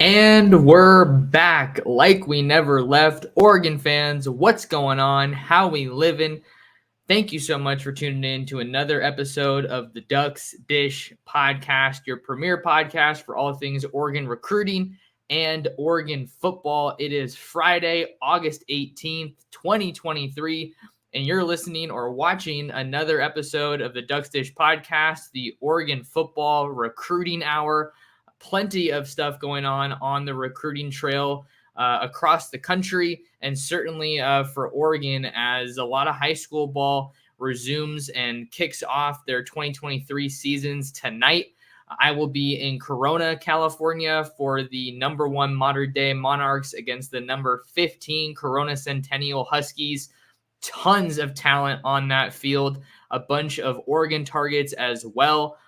And we're back like we never left. Oregon fans, what's going on? How we living? Thank you so much for tuning in to another episode of the Ducks Dish podcast, your premier podcast for all things Oregon recruiting and Oregon football. It is Friday, August 18th, 2023, and you're listening or watching another episode of the Ducks Dish podcast, the Oregon football recruiting hour. Plenty of stuff going on the recruiting trail across the country, and certainly for Oregon as a lot of high school ball resumes and kicks off their 2023 seasons tonight. I will be in Corona, California for the number 1 Modern Day Monarchs against the number 15 Corona Centennial Huskies. Tons of talent on that field, a bunch of Oregon targets as well.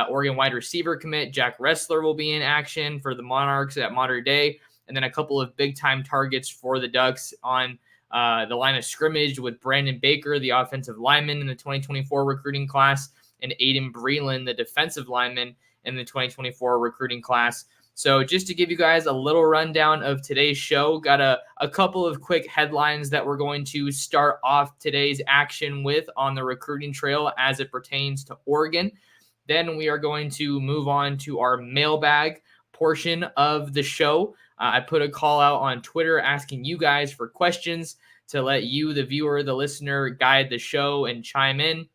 Oregon wide receiver commit Jack Ressler will be in action for the Monarchs at Modern Day, and then a couple of big-time targets for the Ducks on the line of scrimmage with Brandon Baker, the offensive lineman in the 2024 recruiting class, and Aiden Breland, the defensive lineman in the 2024 recruiting class. So just to give you guys a little rundown of today's show, got a couple of quick headlines that we're going to start off today's action with on the recruiting trail as it pertains to Oregon. Then we are going to move on to our mailbag portion of the show. I put a call out on Twitter asking you guys for questions to let you, the viewer, the listener, guide the show and chime in.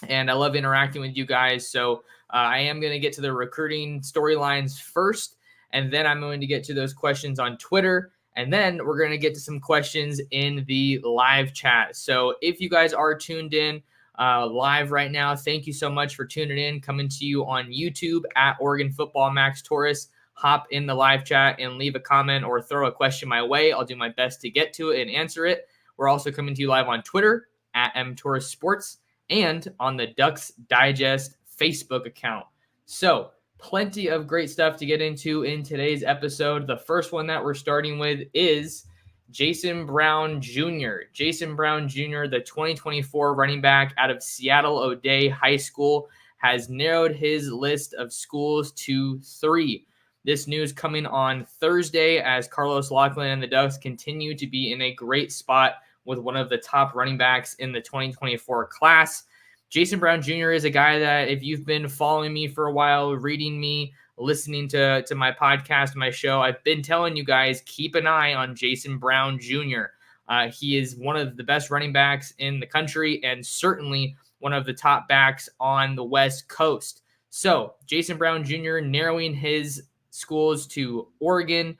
And I love interacting with you guys. So I am going to get to the recruiting storylines first, and then I'm going to get to those questions on Twitter. And then we're going to get to some questions in the live chat. So if you guys are tuned in live right now, thank you so much for tuning in, coming to you on YouTube at Oregon Football Max Torres. Hop in the live chat and leave a comment or throw a question my way. I'll do my best to get to it and answer it. We're also coming to you live on Twitter at mtorresports and on the Ducks Digest Facebook account. So plenty of great stuff to get into in today's episode. The first one that we're starting with is Jason Brown Jr. Jason Brown Jr., the 2024 running back out of Seattle O'Dea High School, has narrowed his list of schools to 3. This news coming on Thursday as Carlos Lachlan and the Ducks continue to be in a great spot with one of the top running backs in the 2024 class. Jason Brown Jr. is a guy that if you've been following me for a while, reading me, listening to my podcast, my show, I've been telling you guys, keep an eye on Jason Brown Jr. He is one of the best running backs in the country and certainly one of the top backs on the West Coast. So Jason Brown Jr. narrowing his schools to Oregon,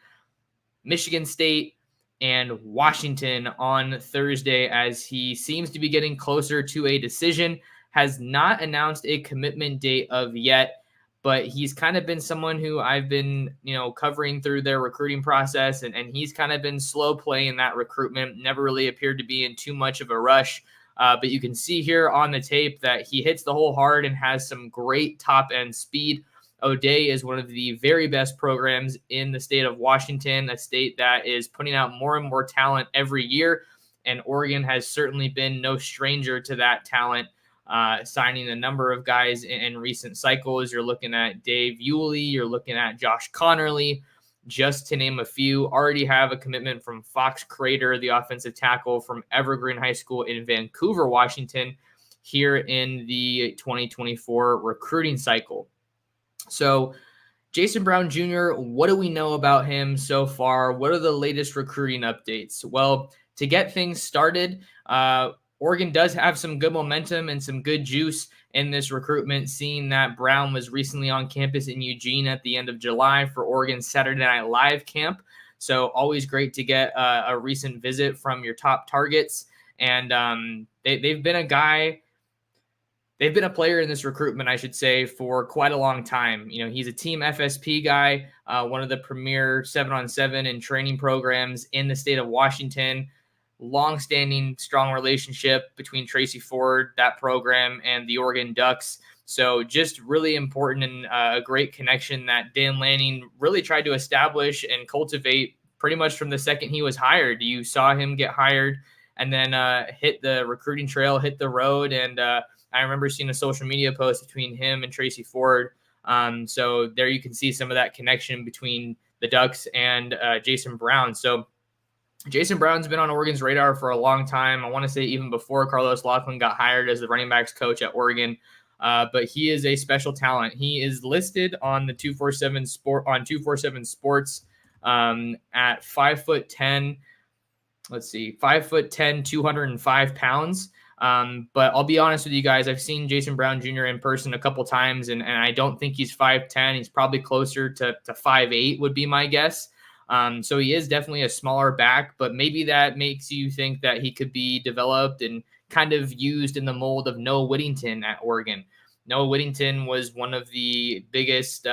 Michigan State, and Washington on Thursday as he seems to be getting closer to a decision. Has not announced a commitment date of yet, but he's kind of been someone who I've been, covering through their recruiting process, and he's kind of been slow playing that recruitment, never really appeared to be in too much of a rush. But you can see here on the tape that he hits the hole hard and has some great top-end speed. O'Dea is one of the very best programs in the state of Washington, a state that is putting out more and more talent every year, and Oregon has certainly been no stranger to that talent. Signing a number of guys in recent cycles. You're looking at Dave Yulee, you're looking at Josh Connerly, just to name a few. Already have a commitment from Fox Crater, the offensive tackle from Evergreen High School in Vancouver, Washington, here in the 2024 recruiting cycle. So Jason Brown Jr., what do we know about him so far? What are the latest recruiting updates? Well, to get things started, Oregon does have some good momentum and some good juice in this recruitment, seeing that Brown was recently on campus in Eugene at the end of July for Oregon's Saturday Night Live camp. So always great to get a recent visit from your top targets. And they've been a guy. They've been a player in this recruitment, I should say, for quite a long time. He's a team FSP guy, one of the premier 7-on-7 and training programs in the state of Washington. Long-standing, strong relationship between Tracy Ford, that program, and the Oregon Ducks. So just really important and a great connection that Dan Lanning really tried to establish and cultivate pretty much from the second he was hired. You saw him get hired and then hit the recruiting trail, hit the road, and I remember seeing a social media post between him and Tracy Ford. So there you can see some of that connection between the Ducks and Jason Brown. So Jason Brown's been on Oregon's radar for a long time. I want to say even before Carlos Loughlin got hired as the running backs coach at Oregon. But he is a special talent. He is listed on the 247 Sports at 5'10". Let's see, 5'10", 205 pounds. But I'll be honest with you guys, I've seen Jason Brown Jr. in person a couple times, and I don't think he's 5'10". He's probably closer to 5'8" would be my guess. So he is definitely a smaller back, but maybe that makes you think that he could be developed and kind of used in the mold of Noah Whittington at Oregon. Noah Whittington was one of the biggest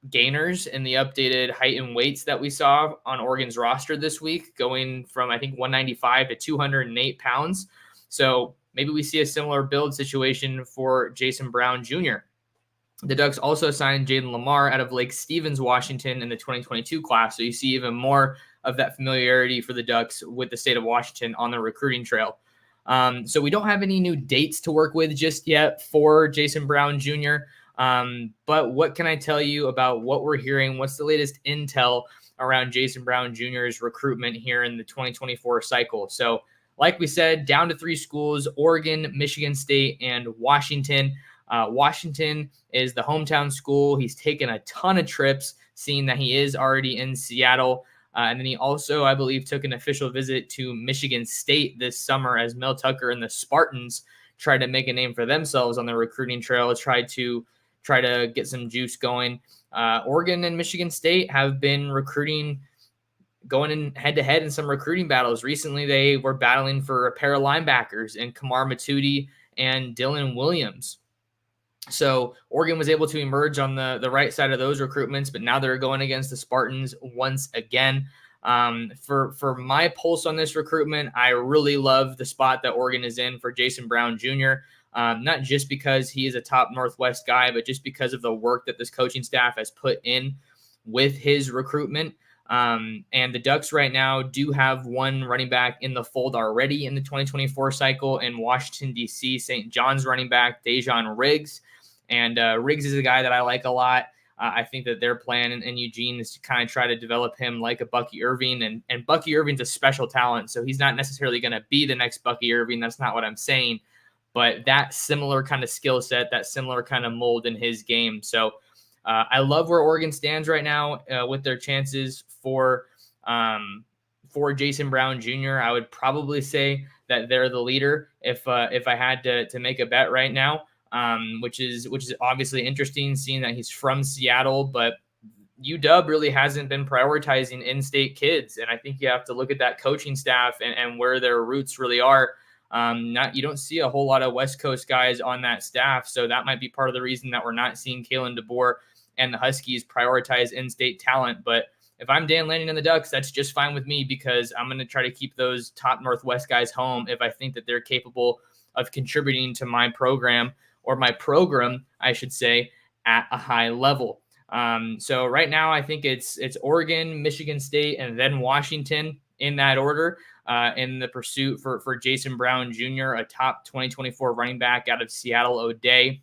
gainers in the updated height and weights that we saw on Oregon's roster this week, going from, I think, 195 to 208 pounds. So maybe we see a similar build situation for Jason Brown Jr. The Ducks also signed Jaden Lamar out of Lake Stevens, Washington in the 2022 class. So you see even more of that familiarity for the Ducks with the state of Washington on the recruiting trail. So we don't have any new dates to work with just yet for Jason Brown Jr. But what can I tell you about what we're hearing? What's the latest intel around Jason Brown Jr.'s recruitment here in the 2024 cycle? So like we said, down to 3 schools: Oregon, Michigan State, and Washington. Washington is the hometown school. He's taken a ton of trips, seeing that he is already in Seattle. And then he also, I believe, took an official visit to Michigan State this summer as Mel Tucker and the Spartans tried to make a name for themselves on the recruiting trail, try to get some juice going. Oregon and Michigan State have been recruiting, going in head-to-head in some recruiting battles. Recently, they were battling for a pair of linebackers in Kamar Matudi and Dylan Williams. So Oregon was able to emerge on the right side of those recruitments, but now they're going against the Spartans once again. For my pulse on this recruitment, I really love the spot that Oregon is in for Jason Brown Jr., not just because he is a top Northwest guy, but just because of the work that this coaching staff has put in with his recruitment. And the Ducks right now do have one running back in the fold already in the 2024 cycle in Washington, D.C., St. John's running back Dejon Riggs. And Riggs is a guy that I like a lot. I think that their plan in Eugene is to kind of try to develop him like a Bucky Irving. And Bucky Irving's a special talent, so he's not necessarily going to be the next Bucky Irving. That's not what I'm saying. But that similar kind of skill set, that similar kind of mold in his game. So I love where Oregon stands right now with their chances for Jason Brown Jr. I would probably say that they're the leader if I had to make a bet right now. Which is obviously interesting, seeing that he's from Seattle, but UW really hasn't been prioritizing in-state kids. And I think you have to look at that coaching staff and where their roots really are. You don't see a whole lot of West Coast guys on that staff. So that might be part of the reason that we're not seeing Kalen DeBoer and the Huskies prioritize in-state talent. But if I'm Dan Lanning and the Ducks, that's just fine with me, because I'm going to try to keep those top Northwest guys home if I think that they're capable of contributing to my program, or my program, I should say, at a high level. So right now, I think it's Oregon, Michigan State, and then Washington in that order in the pursuit for Jason Brown Jr., a top 2024 running back out of Seattle O'Dea.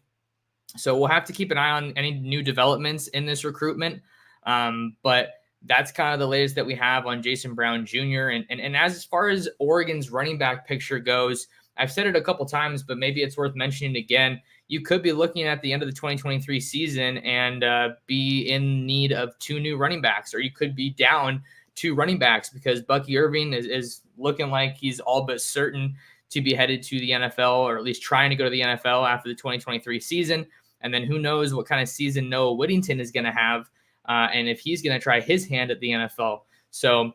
So we'll have to keep an eye on any new developments in this recruitment. But that's kind of the latest that we have on Jason Brown Jr. And as far as Oregon's running back picture goes, I've said it a couple times, but maybe it's worth mentioning again. You could be looking at the end of the 2023 season and be in need of 2 new running backs, or you could be down 2 running backs because Bucky Irving is looking like he's all but certain to be headed to the NFL, or at least trying to go to the NFL after the 2023 season. And then who knows what kind of season Noah Whittington is going to have, and if he's going to try his hand at the NFL. So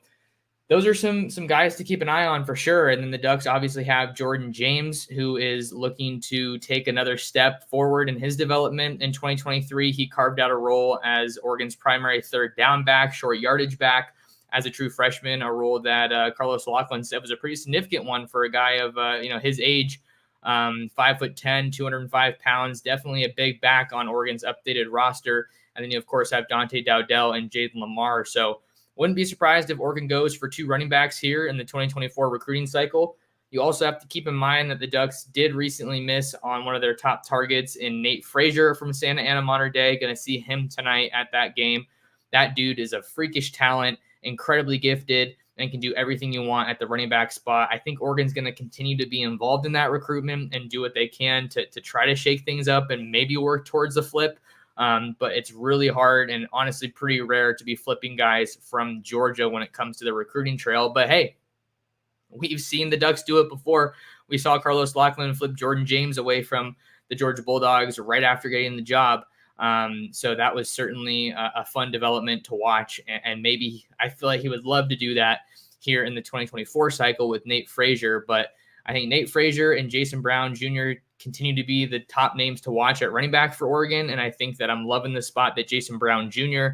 those are some guys to keep an eye on for sure. And then the Ducks obviously have Jordan James, who is looking to take another step forward in his development. In 2023, he carved out a role as Oregon's primary third down back, short yardage back, as a true freshman, a role that Carlos Loughlin said was a pretty significant one for a guy of his age, 5'10", 205 pounds, definitely a big back on Oregon's updated roster. And then you, of course, have Dante Dowdell and Jaden Lamar. So wouldn't be surprised if Oregon goes for 2 running backs here in the 2024 recruiting cycle. You also have to keep in mind that the Ducks did recently miss on one of their top targets in Nate Frazier from Santa Ana Mater Dei. Going to see him tonight at that game. That dude is a freakish talent, incredibly gifted, and can do everything you want at the running back spot. I think Oregon's going to continue to be involved in that recruitment and do what they can to try to shake things up and maybe work towards the flip. But it's really hard and honestly pretty rare to be flipping guys from Georgia when it comes to the recruiting trail. But hey, we've seen the Ducks do it before. We saw Carlos Lachlan flip Jordan James away from the Georgia Bulldogs right after getting the job. So that was certainly a fun development to watch. And maybe I feel like he would love to do that here in the 2024 cycle with Nate Frazier. But I think Nate Frazier and Jason Brown Jr. continue to be the top names to watch at running back for Oregon. And I think that I'm loving the spot that Jason Brown Jr.,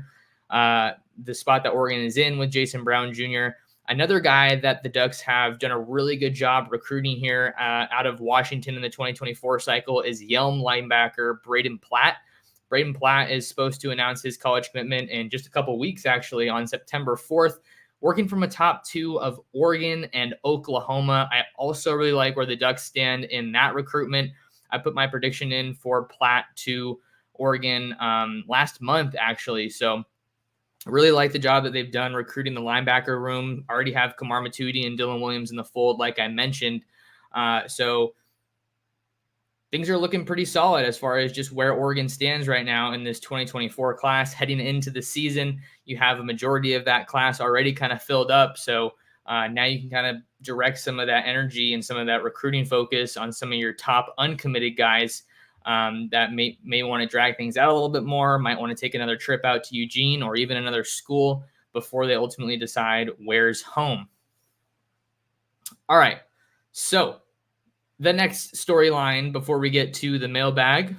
the spot that Oregon is in with Jason Brown Jr. Another guy that the Ducks have done a really good job recruiting here out of Washington in the 2024 cycle is Yelm linebacker Braden Platt. Braden Platt is supposed to announce his college commitment in just a couple of weeks, actually, on September 4th, working from a top two of Oregon and Oklahoma. I also really like where the Ducks stand in that recruitment. I put my prediction in for Platt to Oregon last month, actually. So I really like the job that they've done recruiting the linebacker room. Already have Kamar Matudi and Dylan Williams in the fold, like I mentioned. So things are looking pretty solid as far as just where Oregon stands right now in this 2024 class. Heading into the season, you have a majority of that class already kind of filled up. So now you can kind of direct some of that energy and some of that recruiting focus on some of your top uncommitted guys that may want to drag things out a little bit more, might want to take another trip out to Eugene or even another school before they ultimately decide where's home. All right, so the next storyline before we get to the mailbag,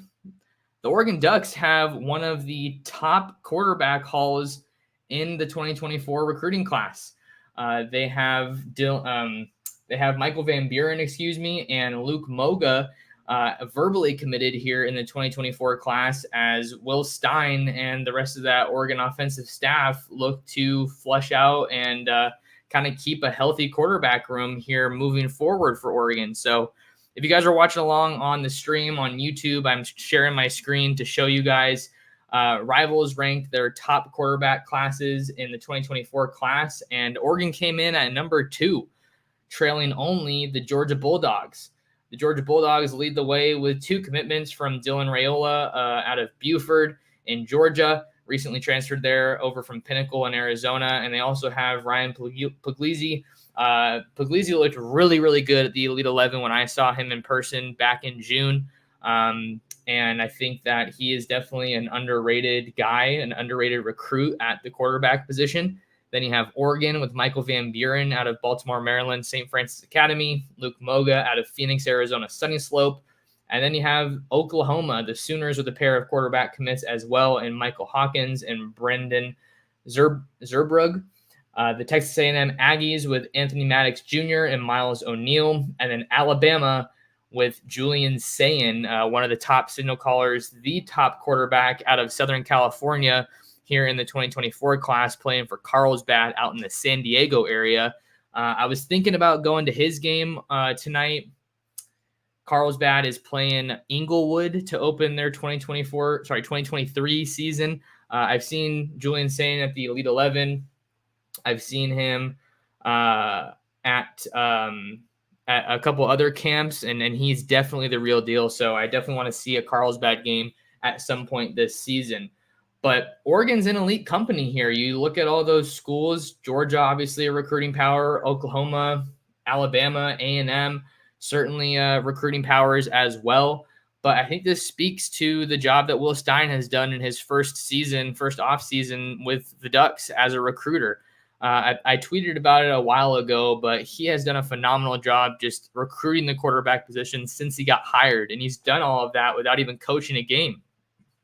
the Oregon Ducks have one of the top quarterback hauls in the 2024 recruiting class. They have Michael Van Buren, and Luke Moga verbally committed here in the 2024 class as Will Stein and the rest of that Oregon offensive staff look to flush out and kind of keep a healthy quarterback room here moving forward for Oregon. So if you guys are watching along on the stream on YouTube, I'm sharing my screen to show you guys. Rivals ranked their top quarterback classes in the 2024 class, and Oregon came in at number 2, trailing only the Georgia Bulldogs. The Georgia Bulldogs lead the way with 2 commitments from Dylan Raiola out of Buford in Georgia, recently transferred there over from Pinnacle in Arizona, and they also have Ryan Puglisi. Puglisi looked really, really good at the Elite 11 when I saw him in person back in June. And I think that he is definitely an underrated guy, an underrated recruit at the quarterback position. Then you have Oregon with Michael Van Buren out of Baltimore, Maryland, St. Francis Academy, Luke Moga out of Phoenix, Arizona, Sunny Slope. And then you have Oklahoma, the Sooners with a pair of quarterback commits as well, and Michael Hawkins and Brendan Zerbrug. The Texas A&M Aggies with Anthony Maddox Jr. and Miles O'Neill. And then Alabama with Julian Sayin, one of the top signal callers, the top quarterback out of Southern California here in the 2024 class, playing for Carlsbad out in the San Diego area. I was thinking about going to his game tonight. Carlsbad is playing Inglewood to open their 2023 season. I've seen Julian Sayin at the Elite 11. I've seen him at a couple other camps, and he's definitely the real deal. So I definitely want to see a Carlsbad game at some point this season. But Oregon's in elite company here. You look at all those schools, Georgia, obviously a recruiting power, Oklahoma, Alabama, A&M, certainly recruiting powers as well. But I think this speaks to the job that Will Stein has done in his first off season with the Ducks as a recruiter. I tweeted about it a while ago, but he has done a phenomenal job just recruiting the quarterback position since he got hired. And he's done all of that without even coaching a game.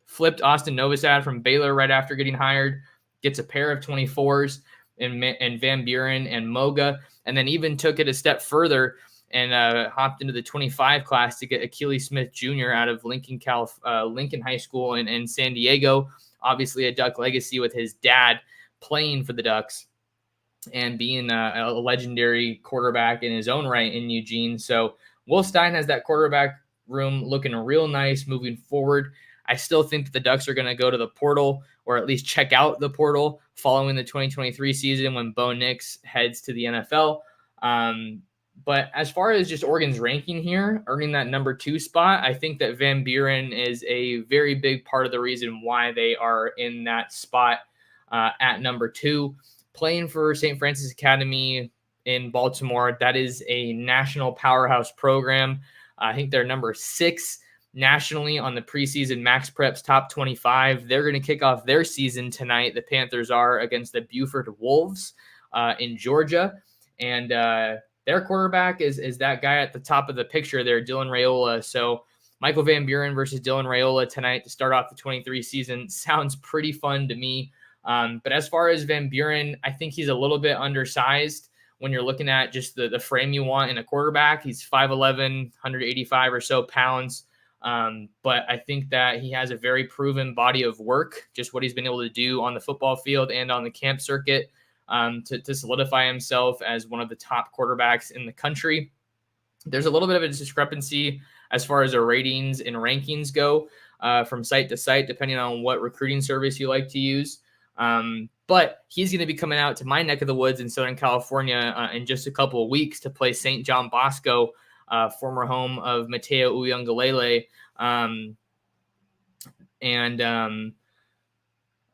Flipped Austin Novosad from Baylor right after getting hired, gets a pair of 24s in Van Buren and Moga, and then even took it a step further and hopped into the 25 class to get Achilles Smith Jr. out of Lincoln High School in San Diego. Obviously a Duck legacy with his dad playing for the Ducks and being a legendary quarterback in his own right in Eugene. So Will Stein has that quarterback room looking real nice moving forward. I still think that the Ducks are going to go to the portal, or at least check out the portal following the 2023 season when Bo Nix heads to the NFL. But as far as just Oregon's ranking here, earning that number 2 spot, I think that Van Buren is a very big part of the reason why they are in that spot at number 2. Playing for St. Francis Academy in Baltimore, that is a national powerhouse program. I think they're number 6 nationally on the preseason Max Preps top 25. They're going to kick off their season tonight. The Panthers are against the Buford Wolves in Georgia. And their quarterback is that guy at the top of the picture there, Dylan Raiola. So Michael Van Buren versus Dylan Raiola tonight to start off the 23 season sounds pretty fun to me. But as far as Van Buren, I think he's a little bit undersized when you're looking at just the frame you want in a quarterback. He's 5'11", 185 or so pounds. But I think that he has a very proven body of work, just what he's been able to do on the football field and on the camp circuit to solidify himself as one of the top quarterbacks in the country. There's a little bit of a discrepancy as far as their ratings and rankings go from site to site, depending on what recruiting service you like to use. But he's going to be coming out to my neck of the woods in Southern California in just a couple of weeks to play St. John Bosco, former home of Mateo Uiagalelei.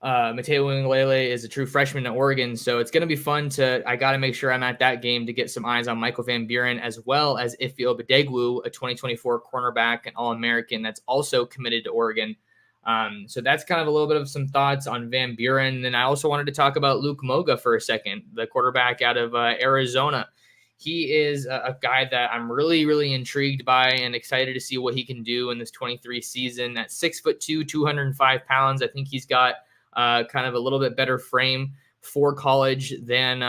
Mateo Uiagalelei is a true freshman at Oregon, so it's going to be fun I got to make sure I'm at that game to get some eyes on Michael Van Buren, as well as Ife Obadegwu, a 2024 cornerback and All-American that's also committed to Oregon. So that's kind of a little bit of some thoughts on Van Buren. Then I also wanted to talk about Luke Moga for a second, the quarterback out of Arizona. He is a guy that I'm really, really intrigued by and excited to see what he can do in this 23 season. At 6'2", 205 pounds, I think he's got kind of a little bit better frame for college than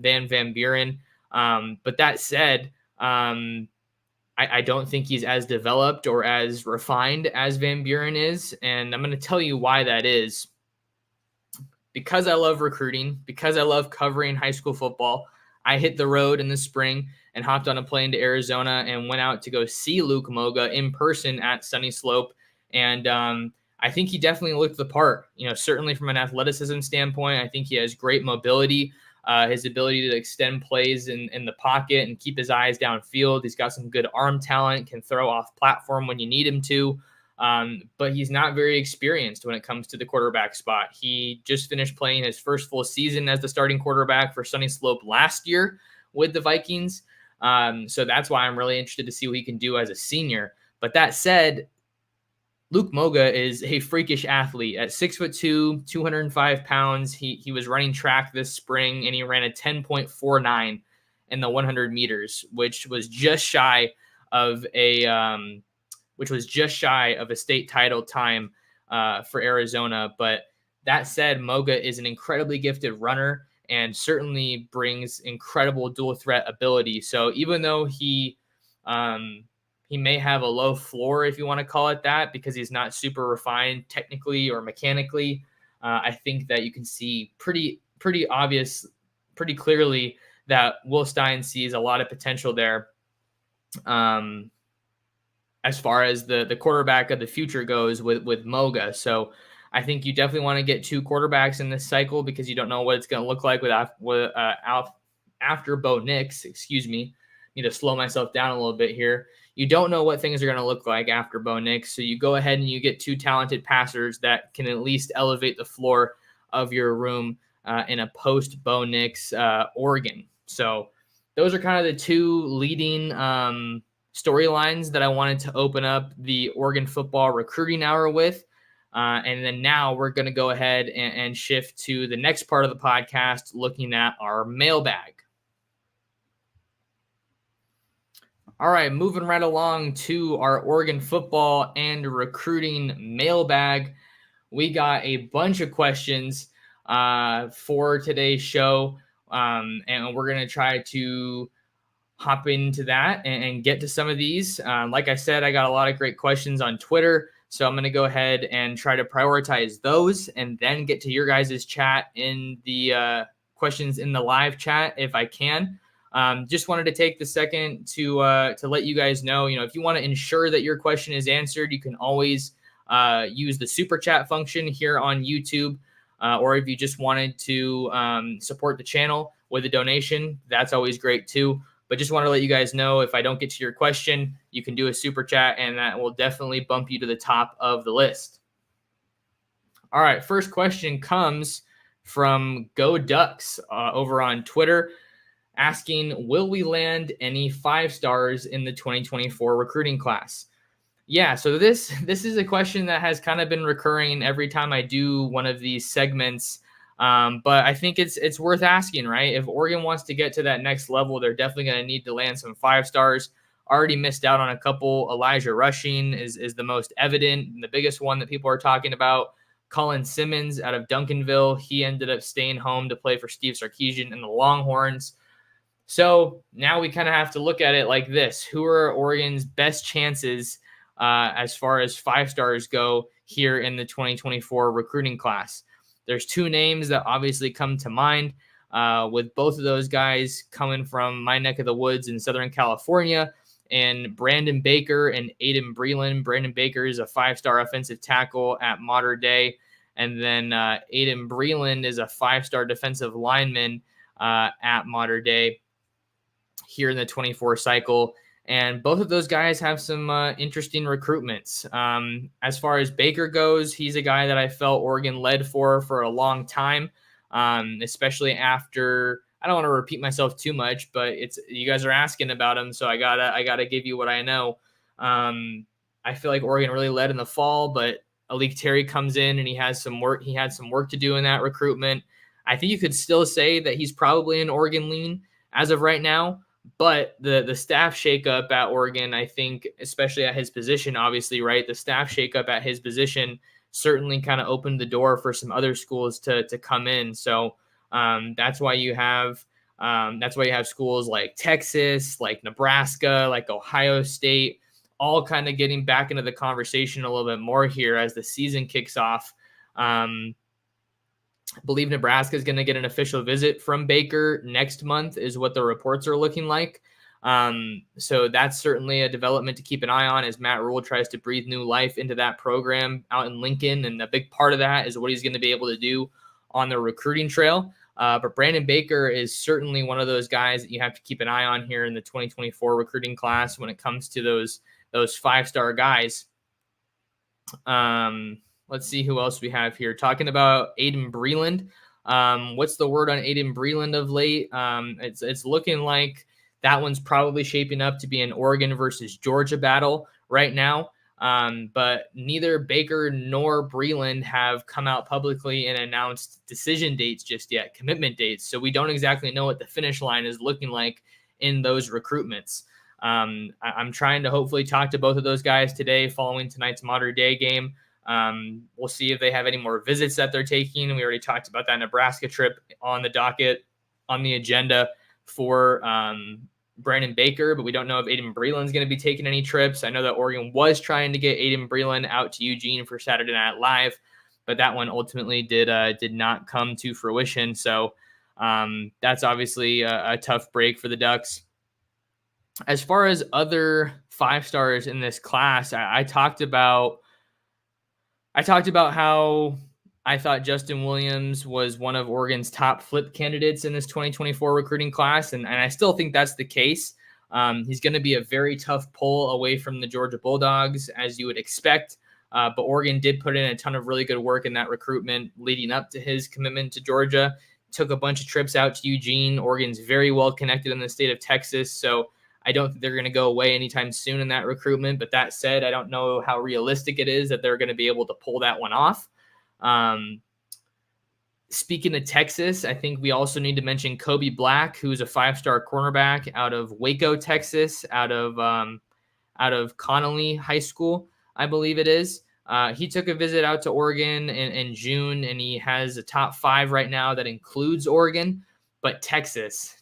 Van Buren. But that said, I don't think he's as developed or as refined as Van Buren is. And I'm going to tell you why that is. Because I love recruiting, because I love covering high school football, I hit the road in the spring and hopped on a plane to Arizona and went out to go see Luke Moga in person at Sunny Slope. And I think he definitely looked the part, certainly from an athleticism standpoint. I think he has great mobility, his ability to extend plays in the pocket and keep his eyes downfield. He's got some good arm talent, can throw off platform when you need him to. But he's not very experienced when it comes to the quarterback spot. He just finished playing his first full season as the starting quarterback for Sunny Slope last year with the Vikings. So that's why I'm really interested to see what he can do as a senior. But that said, Luke Moga is a freakish athlete at 6'2", 205 pounds. He was running track this spring and he ran a 10.49 in the 100 meters, which was just shy of a state title time for Arizona. But that said, Moga is an incredibly gifted runner and certainly brings incredible dual threat ability. So even though he may have a low floor, if you want to call it that, because he's not super refined technically or mechanically, I think that you can see pretty clearly that Will Stein sees a lot of potential there. As far as the quarterback of the future goes with Moga. So I think you definitely want to get 2 quarterbacks in this cycle because you don't know what it's going to look like after Bo Nix. Excuse me. Need to slow myself down a little bit here. You don't know what things are going to look like after Bo Nix. So you go ahead and you get 2 talented passers that can at least elevate the floor of your room in a post-Bo Nix Oregon. So those are kind of the 2 leading storylines that I wanted to open up the Oregon football recruiting hour with. And then now we're going to go ahead and shift to the next part of the podcast, looking at our mailbag. All right, moving right along to our Oregon football and recruiting mailbag. We got a bunch of questions for today's show, and we're going to try to hop into that and get to some of these. Like I said, I got a lot of great questions on Twitter, so I'm going to go ahead and try to prioritize those and then get to your guys' chat in the questions in the live chat if I can. Just wanted to take the second to let you guys know, if you want to ensure that your question is answered, you can always use the super chat function here on YouTube. Or if you just wanted to support the channel with a donation, that's always great too. But just want to let you guys know, if I don't get to your question, you can do a super chat, and that will definitely bump you to the top of the list. All right, first question comes from Go Ducks over on Twitter, asking, will we land any 5 stars in the 2024 recruiting class? Yeah, so this is a question that has kind of been recurring every time I do one of these segments. But I think it's worth asking, right? If Oregon wants to get to that next level, they're definitely going to need to land some 5 stars. Already missed out on a couple. Elijah Rushing is the most evident and the biggest one that people are talking about. Colin Simmons out of Duncanville, he ended up staying home to play for Steve Sarkisian and the Longhorns. So now we kind of have to look at it like this. Who are Oregon's best chances as far as 5 stars go here in the 2024 recruiting class? There's 2 names that obviously come to mind, with both of those guys coming from my neck of the woods in Southern California, and Brandon Baker and Aiden Breland. Brandon Baker is a 5-star offensive tackle at Mater Dei, and then Aiden Breland is a 5-star defensive lineman at Mater Dei here in the 24 cycle. And both of those guys have some interesting recruitments. As far as Baker goes, he's a guy that I felt Oregon led for a long time, especially after, I don't want to repeat myself too much, but you guys are asking about him, so I gotta give you what I know. I feel like Oregon really led in the fall, but Alik Terry comes in and he had some work to do in that recruitment. I think you could still say that he's probably an Oregon lean as of right now. But the staff shakeup at Oregon, I think, especially at his position, obviously, right? The staff shakeup at his position certainly kind of opened the door for some other schools to come in. So that's why you have schools like Texas, like Nebraska, like Ohio State, all kind of getting back into the conversation a little bit more here as the season kicks off. I believe Nebraska is going to get an official visit from Baker next month, is what the reports are looking like. So that's certainly a development to keep an eye on as Matt Rule tries to breathe new life into that program out in Lincoln. And a big part of that is what he's going to be able to do on the recruiting trail. But Brandon Baker is certainly one of those guys that you have to keep an eye on here in the 2024 recruiting class when it comes to those 5-star guys. Let's see who else we have here. Talking about Aiden Breland. What's the word on Aiden Breland of late? It's looking like that one's probably shaping up to be an Oregon versus Georgia battle right now. But neither Baker nor Breland have come out publicly and announced decision dates just yet, commitment dates. So we don't exactly know what the finish line is looking like in those recruitments. I'm trying to hopefully talk to both of those guys today following tonight's Mater Dei game. We'll see if they have any more visits that they're taking. We already talked about that Nebraska trip on the docket, on the agenda for Brandon Baker, but we don't know if Aiden Breland's going to be taking any trips. I know that Oregon was trying to get Aiden Breland out to Eugene for Saturday Night Live, but that one ultimately did not come to fruition. So that's obviously a tough break for the Ducks. As far as other 5-stars in this class, I talked about how I thought Justin Williams was one of Oregon's top flip candidates in this 2024 recruiting class, and I still think that's the case. He's going to be a very tough pull away from the Georgia Bulldogs, as you would expect, but Oregon did put in a ton of really good work in that recruitment leading up to his commitment to Georgia. Took a bunch of trips out to Eugene. Oregon's very well connected in the state of Texas, so I don't think they're going to go away anytime soon in that recruitment. But that said, I don't know how realistic it is that they're going to be able to pull that one off. Speaking of Texas, I think we also need to mention Kobe Black, who's a 5-star cornerback out of Waco, Texas, out of Connolly High School, I believe it is. He took a visit out to Oregon in June, and he has a top 5 right now that includes Oregon. But Texas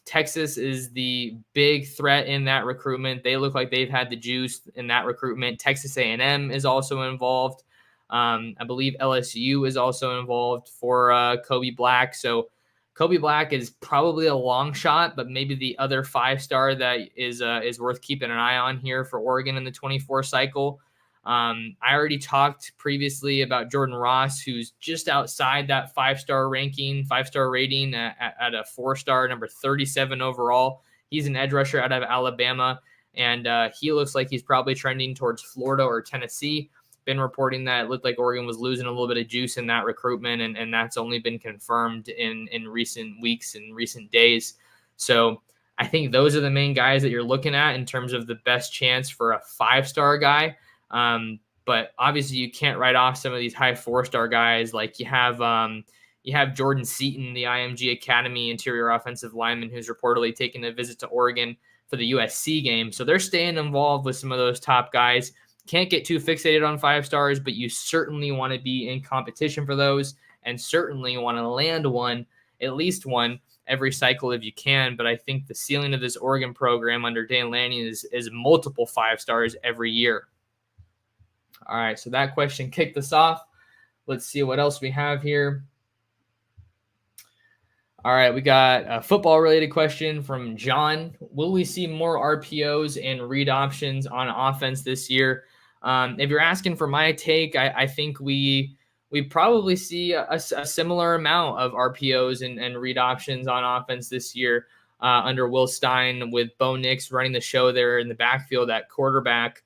is the big threat in that recruitment. They look like they've had the juice in that recruitment. Texas A&M is also involved. I believe LSU is also involved for Kobe Black. So Kobe Black is probably a long shot, but maybe the other 5-star that is worth keeping an eye on here for Oregon in the 24 cycle. I already talked previously about Jordan Ross, who's just outside that 5-star ranking, 5-star rating at a 4-star, number 37 overall. He's an edge rusher out of Alabama, and he looks like he's probably trending towards Florida or Tennessee. Been reporting that it looked like Oregon was losing a little bit of juice in that recruitment, and that's only been confirmed in recent weeks and recent days. So I think those are the main guys that you're looking at in terms of the best chance for a 5-star guy. But obviously you can't write off some of these high 4-star guys. Like you have Jordan Seaton, the IMG Academy interior offensive lineman, who's reportedly taking a visit to Oregon for the USC game. So they're staying involved with some of those top guys. Can't get too fixated on 5 stars, but you certainly want to be in competition for those, and certainly want to land one, at least one, every cycle if you can. But I think the ceiling of this Oregon program under Dan Lanning is multiple 5 stars every year. All right, so that question kicked us off. Let's see what else we have here. All right, we got a football-related question from John. Will we see more RPOs and read options on offense this year? If you're asking for my take, I think we probably see a similar amount of RPOs and read options on offense this year under Will Stein, with Bo Nix running the show there in the backfield at quarterback.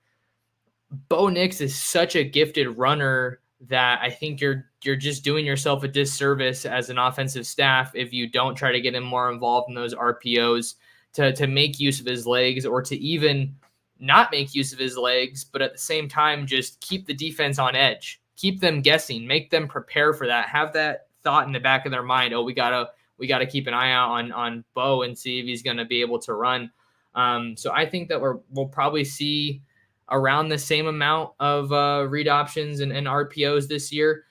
Bo Nix is such a gifted runner that I think you're just doing yourself a disservice as an offensive staff if you don't try to get him more involved in those RPOs to make use of his legs, or to even not make use of his legs, but at the same time just keep the defense on edge, keep them guessing, make them prepare for that, have that thought in the back of their mind. Oh, we gotta keep an eye out on Bo and see if he's going to be able to run. So I think that we'll probably see around the same amount of read options and RPOs this year.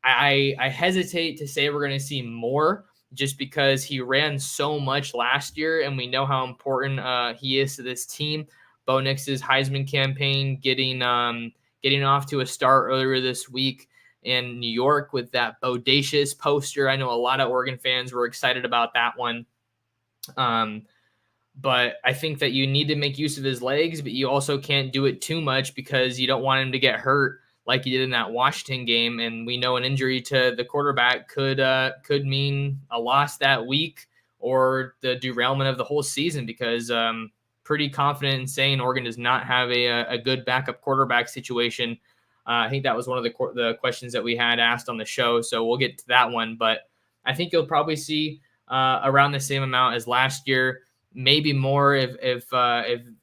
I hesitate to say we're going to see more, just because he ran so much last year, and we know how important he is to this team. Bo Nix's Heisman campaign getting off to a start earlier this week in New York with that bodacious poster. I know a lot of Oregon fans were excited about that one. But I think that you need to make use of his legs, but you also can't do it too much because you don't want him to get hurt like he did in that Washington game. And we know an injury to the quarterback could mean a loss that week or the derailment of the whole season, because pretty confident in saying Oregon does not have a good backup quarterback situation. I think that was one of the questions that we had asked on the show, so we'll get to that one. But I think you'll probably see around the same amount as last year. Maybe more if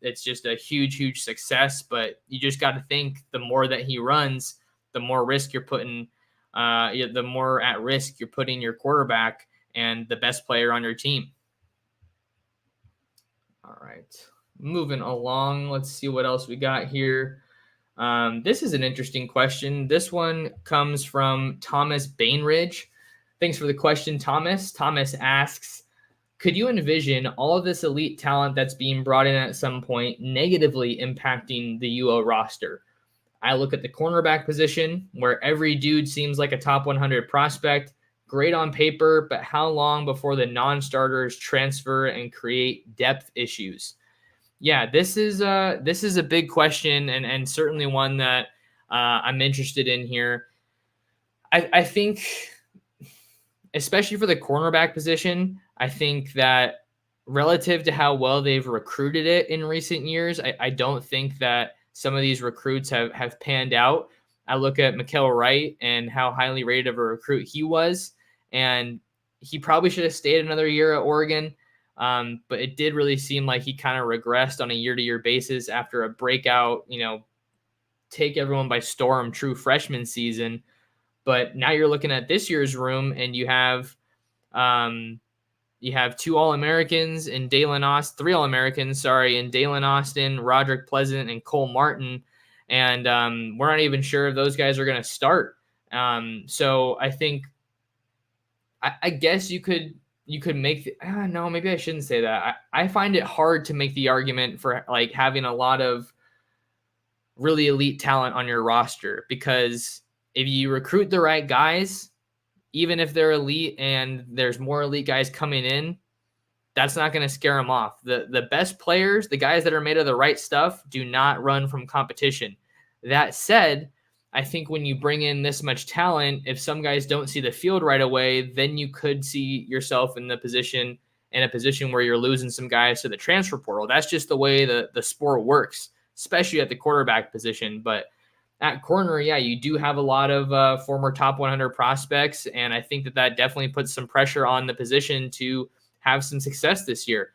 it's just a huge success. But you just got to think the more that he runs, the more risk you're putting, the more at risk you're putting your quarterback and the best player on your team. All right, moving along. Let's see what else we got here. This is an interesting question. This one comes from Thomas Bainridge. Thanks for the question, Thomas. Thomas asks, could you envision all of this elite talent that's being brought in at some point negatively impacting the UO roster? I look at the cornerback position, where every dude seems like a top 100 prospect, great on paper, but how long before the non-starters transfer and create depth issues? Yeah, this is a big question, and certainly one that I'm interested in here. I think, especially for the cornerback position, I think that relative to how well they've recruited it in recent years, I don't think that some of these recruits have panned out. I look at Mikael Wright and how highly rated of a recruit he was, and he probably should have stayed another year at Oregon. But it did really seem like he kind of regressed on a year-to-year basis after a breakout, take everyone by storm, true freshman season. But now you're looking at this year's room, and you have 2 All-Americans in Dalen Austin, 3 All-Americans, in Dalen Austin, Roderick Pleasant, and Cole Martin. And we're not even sure if those guys are going to start. So I think, I guess you could make no, maybe I shouldn't say that. I find it hard to make the argument for like having a lot of really elite talent on your roster, because if you recruit the right guys, even if they're elite and there's more elite guys coming in, that's not going to scare them off. The best players, the guys that are made of the right stuff, do not run from competition. That said, I think when you bring in this much talent, if some guys don't see the field right away, then you could see yourself in a position where you're losing some guys to the transfer portal. That's just the way the sport works, especially at the quarterback position. But at corner, yeah, you do have a lot of former top 100 prospects, and I think that definitely puts some pressure on the position to have some success this year.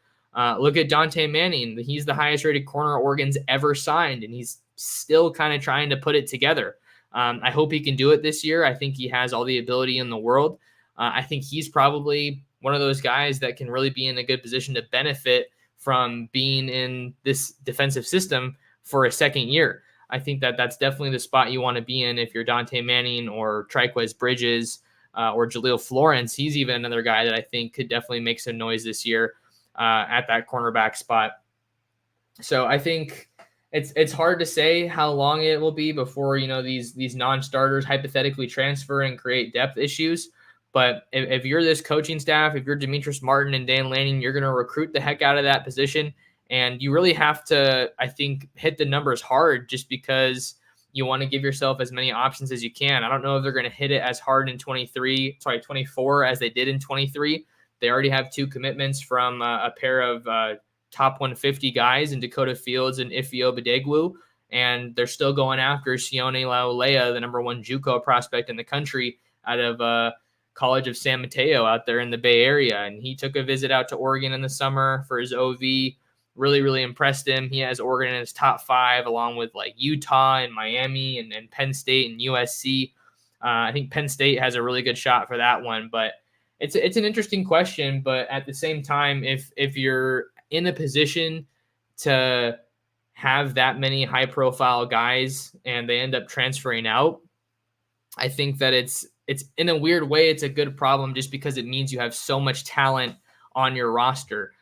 Look at Dante Manning. He's the highest rated corner Oregon's ever signed, and he's still kind of trying to put it together. I hope he can do it this year. I think he has all the ability in the world. I think he's probably one of those guys that can really be in a good position to benefit from being in this defensive system for a second year. I think that's definitely the spot you want to be in if you're Dante Manning or Triquez Bridges or Jaleel Florence. He's even another guy that I think could definitely make some noise this year at that cornerback spot. So I think it's hard to say how long it will be before these non-starters hypothetically transfer and create depth issues. But if you're this coaching staff, if you're Demetrius Martin and Dan Lanning, you're going to recruit the heck out of that position. And you really have to, I think, hit the numbers hard just because you want to give yourself as many options as you can. I don't know if they're going to hit it as hard in 24 as they did in 23. They already have 2 commitments from a pair of top 150 guys in Dakota Fields and Ifeoma Badegwu, and they're still going after Sione Laulea, the number 1 JUCO prospect in the country out of College of San Mateo out there in the Bay Area. And he took a visit out to Oregon in the summer for his OV. Really, really impressed him. He has Oregon in his top 5, along with like Utah and Miami and Penn State and USC. I think Penn State has a really good shot for that one, but it's an interesting question. But at the same time, if you're in a position to have that many high-profile guys and they end up transferring out, I think that it's in a weird way, it's a good problem just because it means you have so much talent on your roster.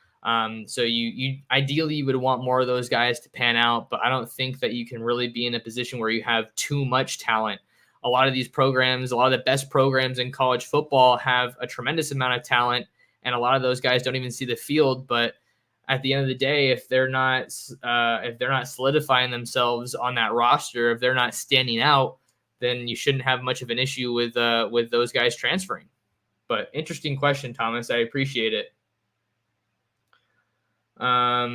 So you ideally you would want more of those guys to pan out, but I don't think that you can really be in a position where you have too much talent. A lot of these programs, a lot of the best programs in college football have a tremendous amount of talent, and a lot of those guys don't even see the field. But at the end of the day, if they're not solidifying themselves on that roster, if they're not standing out, then you shouldn't have much of an issue with those guys transferring. But interesting question, Thomas. I appreciate it. All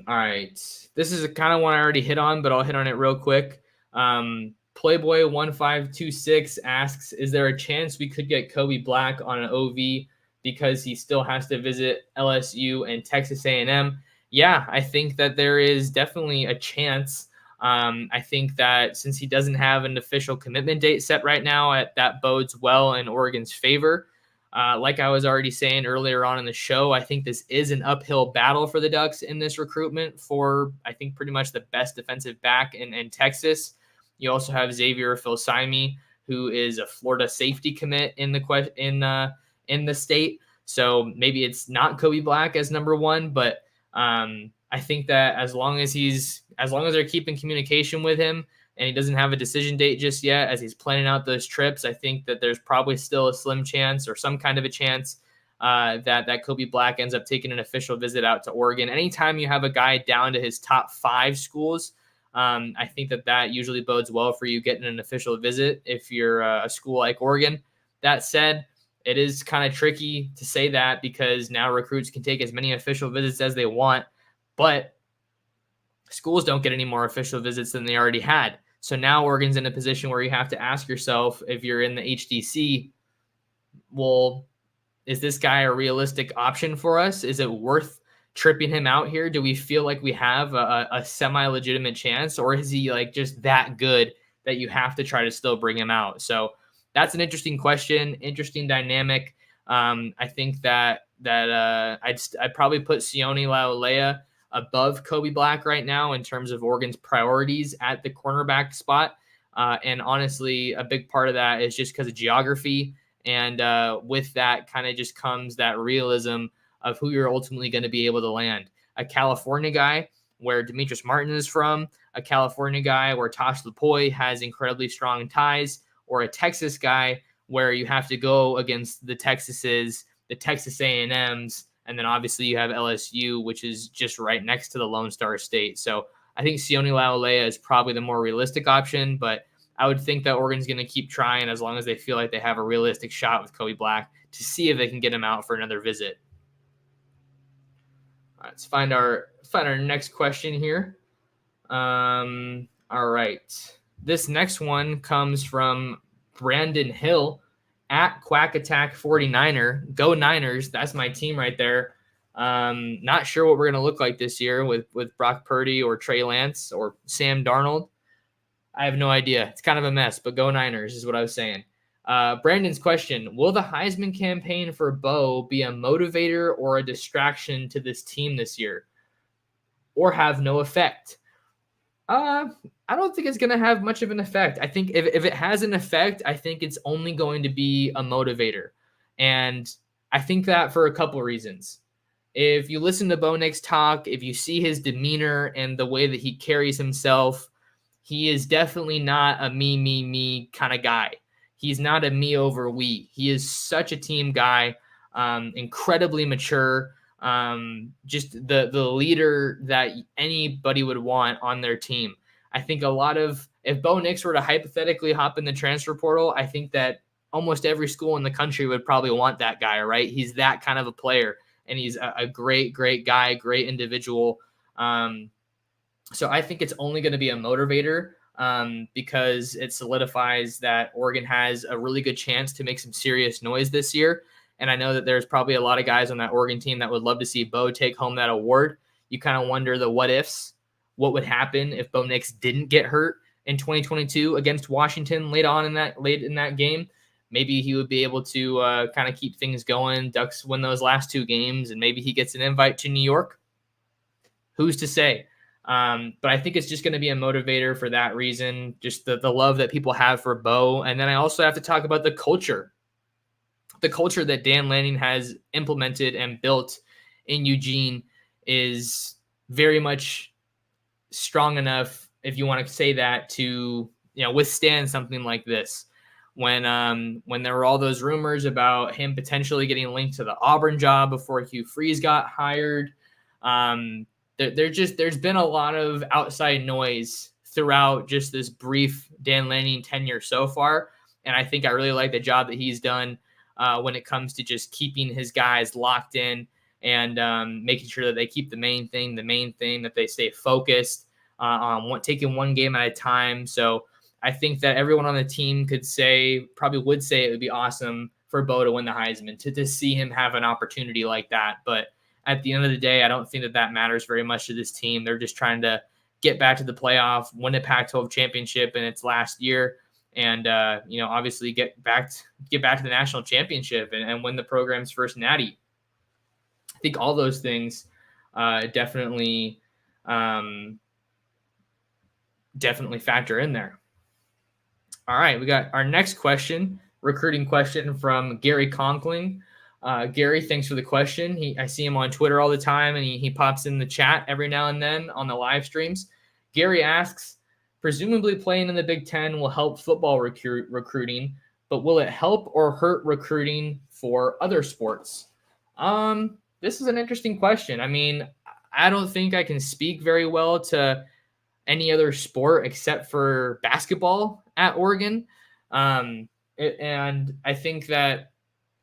right. This is a kind of one I already hit on, but I'll hit on it real quick. Playboy1526 asks, is there a chance we could get Kobe Black on an OV because he still has to visit LSU and Texas A&M? Yeah, I think that there is definitely a chance. I think that since he doesn't have an official commitment date set right now, that bodes well in Oregon's favor. Like I was already saying earlier on in the show, I think this is an uphill battle for the Ducks in this recruitment for, I think, pretty much the best defensive back in Texas. You also have Xavier Filsaime, who is a Florida safety commit in the state. So maybe it's not Kobe Black as number 1, but I think that as long as they're keeping communication with him and he doesn't have a decision date just yet as he's planning out those trips, I think that there's probably still a slim chance or some kind of a chance that Kobe Black ends up taking an official visit out to Oregon. Anytime you have a guy down to his top 5 schools, I think that usually bodes well for you getting an official visit if you're a school like Oregon. That said, it is kind of tricky to say that because now recruits can take as many official visits as they want, but schools don't get any more official visits than they already had. So now Oregon's in a position where you have to ask yourself, if you're in the HDC, well, is this guy a realistic option for us? Is it worth tripping him out here? Do we feel like we have a semi-legitimate chance, or is he like just that good that you have to try to still bring him out? So that's an interesting question, interesting dynamic. I think that I'd probably put Sione Laulea above Kobe Black right now in terms of Oregon's priorities at the cornerback spot. And honestly, a big part of that is just because of geography. And with that kind of just comes that realism of who you're ultimately going to be able to land. A California guy where Demetrius Martin is from, a California guy where Tosh Lupoi has incredibly strong ties, or a Texas guy where you have to go against the Texases, the Texas A&Ms, and then obviously you have LSU, which is just right next to the Lone Star State. So I think Sione Laulea is probably the more realistic option, but I would think that Oregon's going to keep trying as long as they feel like they have a realistic shot with Kobe Black to see if they can get him out for another visit. All right, let's find our next question here. All right. This next one comes from Brandon Hill at Quack Attack 49er. Go Niners. That's my team right there. Not sure what we're going to look like this year with Brock Purdy or Trey Lance or Sam Darnold. I have no idea. It's kind of a mess, but go Niners is what I was saying. Brandon's question, will the Heisman campaign for Bo be a motivator or a distraction to this team this year or have no effect? I don't think it's going to have much of an effect. I think if it has an effect, I think it's only going to be a motivator. And I think that for a couple reasons. If you listen to Bo Nix talk, if you see his demeanor and the way that he carries himself, he is definitely not a me kind of guy. He's not a me over we. He is such a team guy, incredibly mature, just the leader that anybody would want on their team. I think if Bo Nix were to hypothetically hop in the transfer portal, I think that almost every school in the country would probably want that guy, right? He's that kind of a player, and he's a great guy, great individual. So I think it's only going to be a motivator because it solidifies that Oregon has a really good chance to make some serious noise this year. And I know that there's probably a lot of guys on that Oregon team that would love to see Bo take home that award. You kind of wonder the what ifs. What would happen if Bo Nix didn't get hurt in 2022 against Washington late in that game? Maybe he would be able to kind of keep things going. Ducks win those last two games, and maybe he gets an invite to New York. Who's to say? But I think it's just going to be a motivator for that reason, just the love that people have for Bo. And then I also have to talk about the culture that Dan Lanning has implemented and built in Eugene is very much strong enough, if you want to say that, to withstand something like this. When there were all those rumors about him potentially getting linked to the Auburn job before Hugh Freeze got hired, there's been a lot of outside noise throughout just this brief Dan Lanning tenure so far, and I think I really like the job that he's done when it comes to just keeping his guys locked in and making sure that they keep the main thing, that they stay focused on taking one game at a time. So I think that everyone on the team probably would say it would be awesome for Bo to win the Heisman, to see him have an opportunity like that. But at the end of the day, I don't think that matters very much to this team. They're just trying to get back to the playoff, win a Pac-12 championship in its last year, and obviously get back to the national championship and win the program's first natty. I think all those things definitely factor in there. All right, we got our next question, recruiting question from Gary Conkling. Gary, thanks for the question. I see him on Twitter all the time, and he pops in the chat every now and then on the live streams. Gary asks, presumably playing in the Big Ten will help football recruiting, but will it help or hurt recruiting for other sports? This is an interesting question. I mean, I don't think I can speak very well to any other sport except for basketball at Oregon. And I think that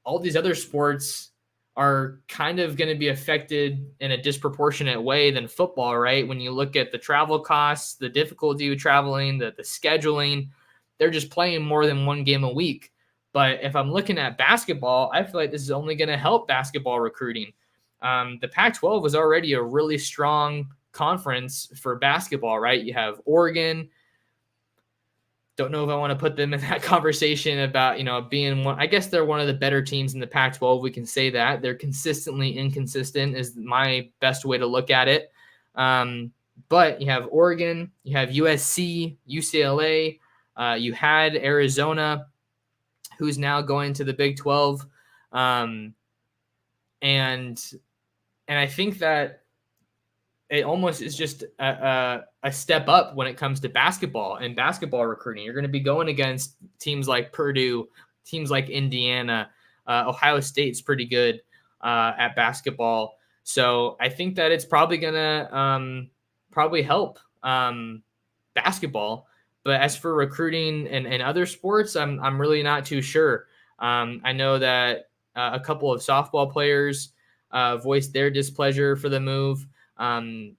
all these other sports are kind of going to be affected in a disproportionate way than football, right? When you look at the travel costs, the difficulty of traveling, the scheduling, they're just playing more than one game a week. But if I'm looking at basketball, I feel like this is only going to help basketball recruiting. The Pac-12 was already a really strong conference for basketball, right? You have Oregon. Don't know if I want to put them in that conversation about, being one. I guess they're one of the better teams in the Pac-12. We can say that. They're consistently inconsistent is my best way to look at it. But you have Oregon, you have USC, UCLA, you had Arizona, who's now going to the Big 12. And I think that it almost is just a step up when it comes to basketball and basketball recruiting. You're going to be going against teams like Purdue, teams like Indiana. Ohio State's pretty good at basketball. So I think that it's probably going to help basketball. But as for recruiting and other sports, I'm really not too sure. I know that a couple of softball players voiced their displeasure for the move, kind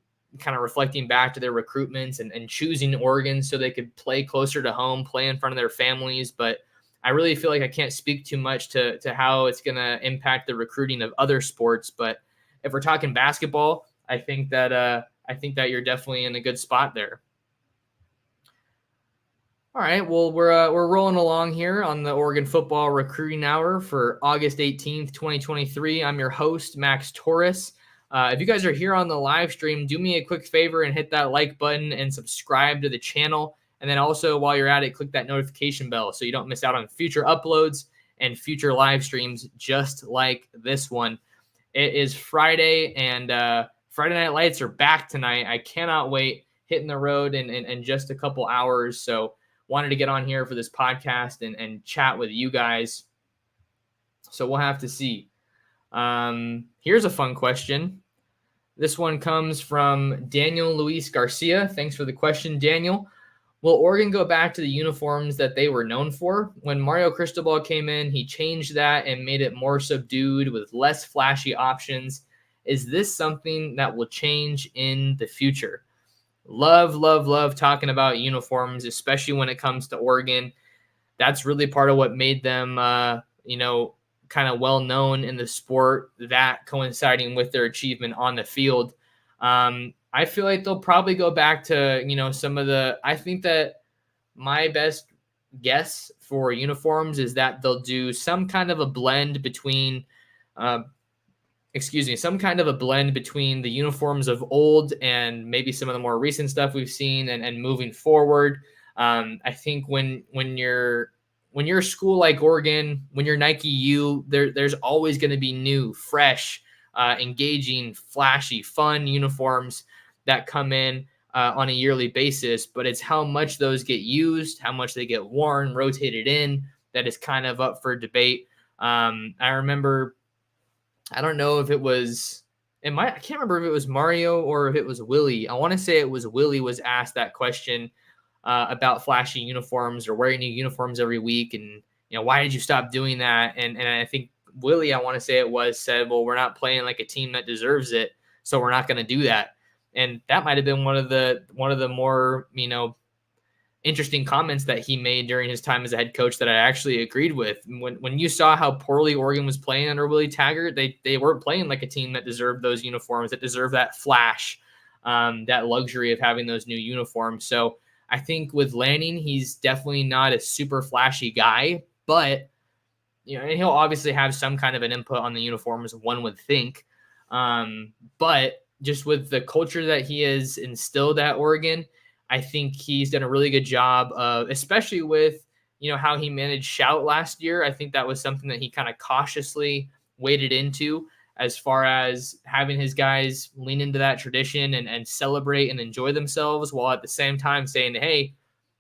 of reflecting back to their recruitments and choosing Oregon so they could play closer to home, play in front of their families. But I really feel like I can't speak too much to how it's going to impact the recruiting of other sports. But if we're talking basketball, I think that you're definitely in a good spot there. All right, well, we're rolling along here on the Oregon Football Recruiting Hour for August 18th, 2023. I'm your host, Max Torres. If you guys are here on the live stream, do me a quick favor and hit that like button and subscribe to the channel. And then also, while you're at it, click that notification bell so you don't miss out on future uploads and future live streams just like this one. It is Friday, and Friday Night Lights are back tonight. I cannot wait, hitting the road in just a couple hours. So wanted to get on here for this podcast and chat with you guys. So we'll have to see. Here's a fun question. This one comes from Daniel Luis Garcia. Thanks for the question, Daniel. Will Oregon go back to the uniforms that they were known for? When Mario Cristobal came in, he changed that and made it more subdued with less flashy options. Is this something that will change in the future? Love talking about uniforms, especially when it comes to Oregon. That's really part of what made them, kind of well known in the sport, that coinciding with their achievement on the field. I feel like they'll probably go back to, some of I think that my best guess for uniforms is that they'll do some kind of a blend between, some kind of a blend between the uniforms of old and maybe some of the more recent stuff we've seen and moving forward. I think when you're a school like Oregon, when you're Nike U, there's always going to be new, fresh, engaging, flashy, fun uniforms that come in on a yearly basis. But it's how much those get used, how much they get worn, rotated in, that is kind of up for debate. I remember, I don't know if it was, I can't remember if it was Mario or if it was Willie. I want to say it was Willie was asked that question about flashy uniforms or wearing new uniforms every week. And, why did you stop doing that? And I think Willie, I want to say it was, said, well, we're not playing like a team that deserves it, so we're not going to do that. And that might have been one of the more, interesting comments that he made during his time as a head coach that I actually agreed with. When you saw how poorly Oregon was playing under Willie Taggart, they weren't playing like a team that deserved those uniforms, that deserved that flash, that luxury of having those new uniforms. So I think with Lanning, he's definitely not a super flashy guy, but and he'll obviously have some kind of an input on the uniforms, one would think. But just with the culture that he has instilled at Oregon, I think he's done a really good job of, especially with, how he managed Shout last year. I think that was something that he kind of cautiously waded into, as far as having his guys lean into that tradition and celebrate and enjoy themselves, while at the same time saying, hey,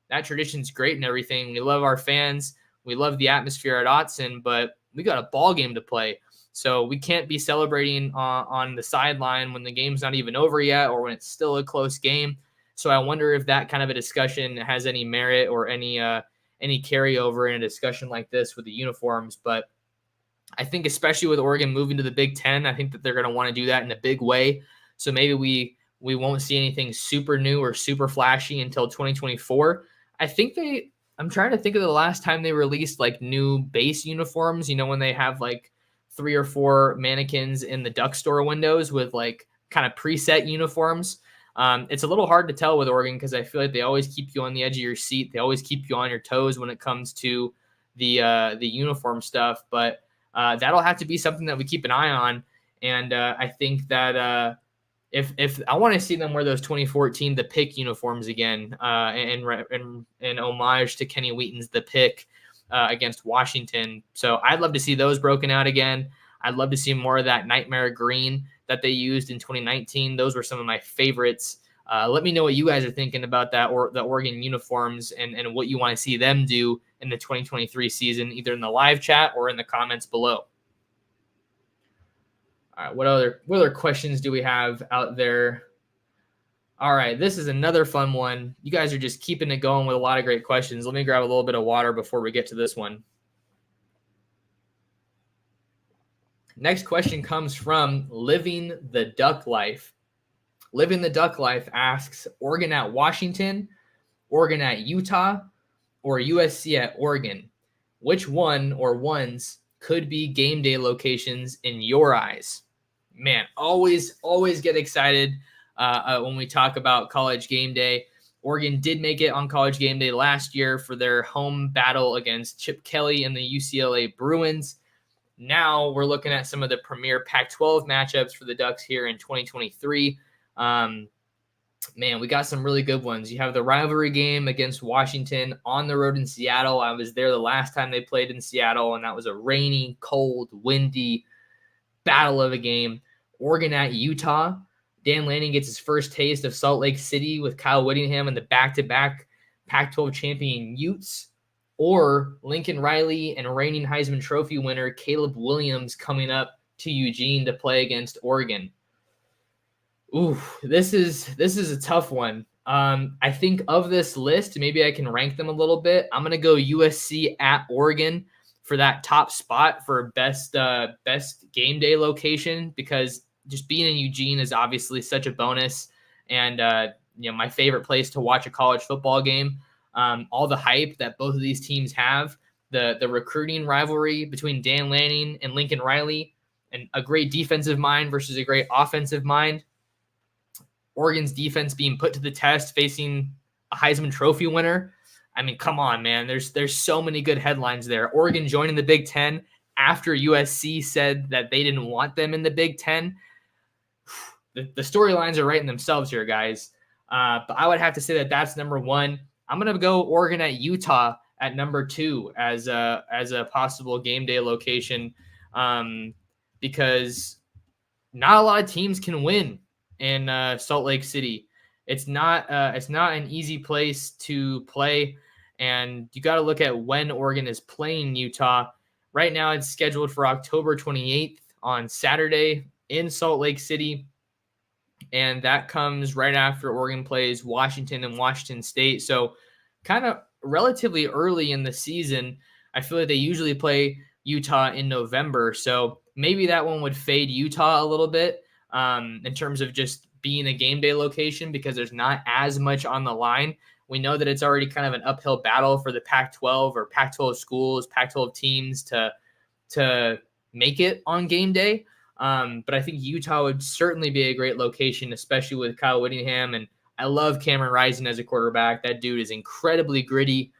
that tradition's great and everything. We love our fans. We love the atmosphere at Autzen, but we got a ball game to play. So we can't be celebrating on the sideline when the game's not even over yet, or when it's still a close game. So I wonder if that kind of a discussion has any merit or any carryover in a discussion like this with the uniforms. But I think especially with Oregon moving to the Big Ten, I think that they're going to want to do that in a big way. So maybe we won't see anything super new or super flashy until 2024. I'm trying to think of the last time they released like new base uniforms, when they have like 3 or 4 mannequins in the Duck Store windows with like kind of preset uniforms. It's a little hard to tell with Oregon because I feel like they always keep you on the edge of your seat. They always keep you on your toes when it comes to the uniform stuff. But that'll have to be something that we keep an eye on. And I think that if I want to see them wear those 2014 The Pick uniforms again, in homage to Kenny Wheaton's The Pick against Washington. So I'd love to see those broken out again. I'd love to see more of that nightmare green that they used in 2019. Those were some of my favorites. Let me know what you guys are thinking about that, or the Oregon uniforms, and what you want to see them do in the 2023 season, either in the live chat or in the comments below. All right, what other questions do we have out there? All right, this is another fun one. You guys are just keeping it going with a lot of great questions. Let me grab a little bit of water before we get to this one. Next question comes from Living the Duck Life. Living the Duck Life asks, Oregon at Washington, Oregon at Utah, or USC at Oregon? Which one or ones could be game day locations in your eyes? Man, always get excited when we talk about college game day. Oregon did make it on college game day last year for their home battle against Chip Kelly and the UCLA Bruins. Now we're looking at some of the premier Pac-12 matchups for the Ducks here in 2023. Man, we got some really good ones. You have the rivalry game against Washington on the road in Seattle. I was there the last time they played in Seattle, and that was a rainy, cold, windy battle of a game. Oregon at Utah. Dan Lanning gets his first taste of Salt Lake City with Kyle Whittingham and the back-to-back Pac-12 champion Utes. Or Lincoln Riley and reigning Heisman Trophy winner Caleb Williams coming up to Eugene to play against Oregon. Ooh, this is a tough one. I think of this list, maybe I can rank them a little bit. I'm gonna go USC at Oregon for that top spot for best game day location, because just being in Eugene is obviously such a bonus, and my favorite place to watch a college football game. All the hype that both of these teams have, the recruiting rivalry between Dan Lanning and Lincoln Riley, and a great defensive mind versus a great offensive mind. Oregon's defense being put to the test facing a Heisman Trophy winner. I mean, come on, man. There's so many good headlines there. Oregon joining the Big Ten after USC said that they didn't want them in the Big Ten. The storylines are writing themselves here, guys. But I would have to say that that's number one. I'm going to go Oregon at Utah at number two as a possible game day location, because not a lot of teams can win in Salt Lake City. It's not an easy place to play, and you got to look at when Oregon is playing Utah. Right now, it's scheduled for October 28th on Saturday in Salt Lake City, and that comes right after Oregon plays Washington and Washington State. So kind of relatively early in the season. I feel like they usually play Utah in November, so maybe that one would fade Utah a little bit in terms of just being a game day location, because there's not as much on the line. We know that it's already kind of an uphill battle for the Pac-12 or Pac-12 schools, Pac-12 teams to make it on game day. But I think Utah would certainly be a great location, especially with Kyle Whittingham. And I love Cameron Rising as a quarterback. That dude is incredibly gritty,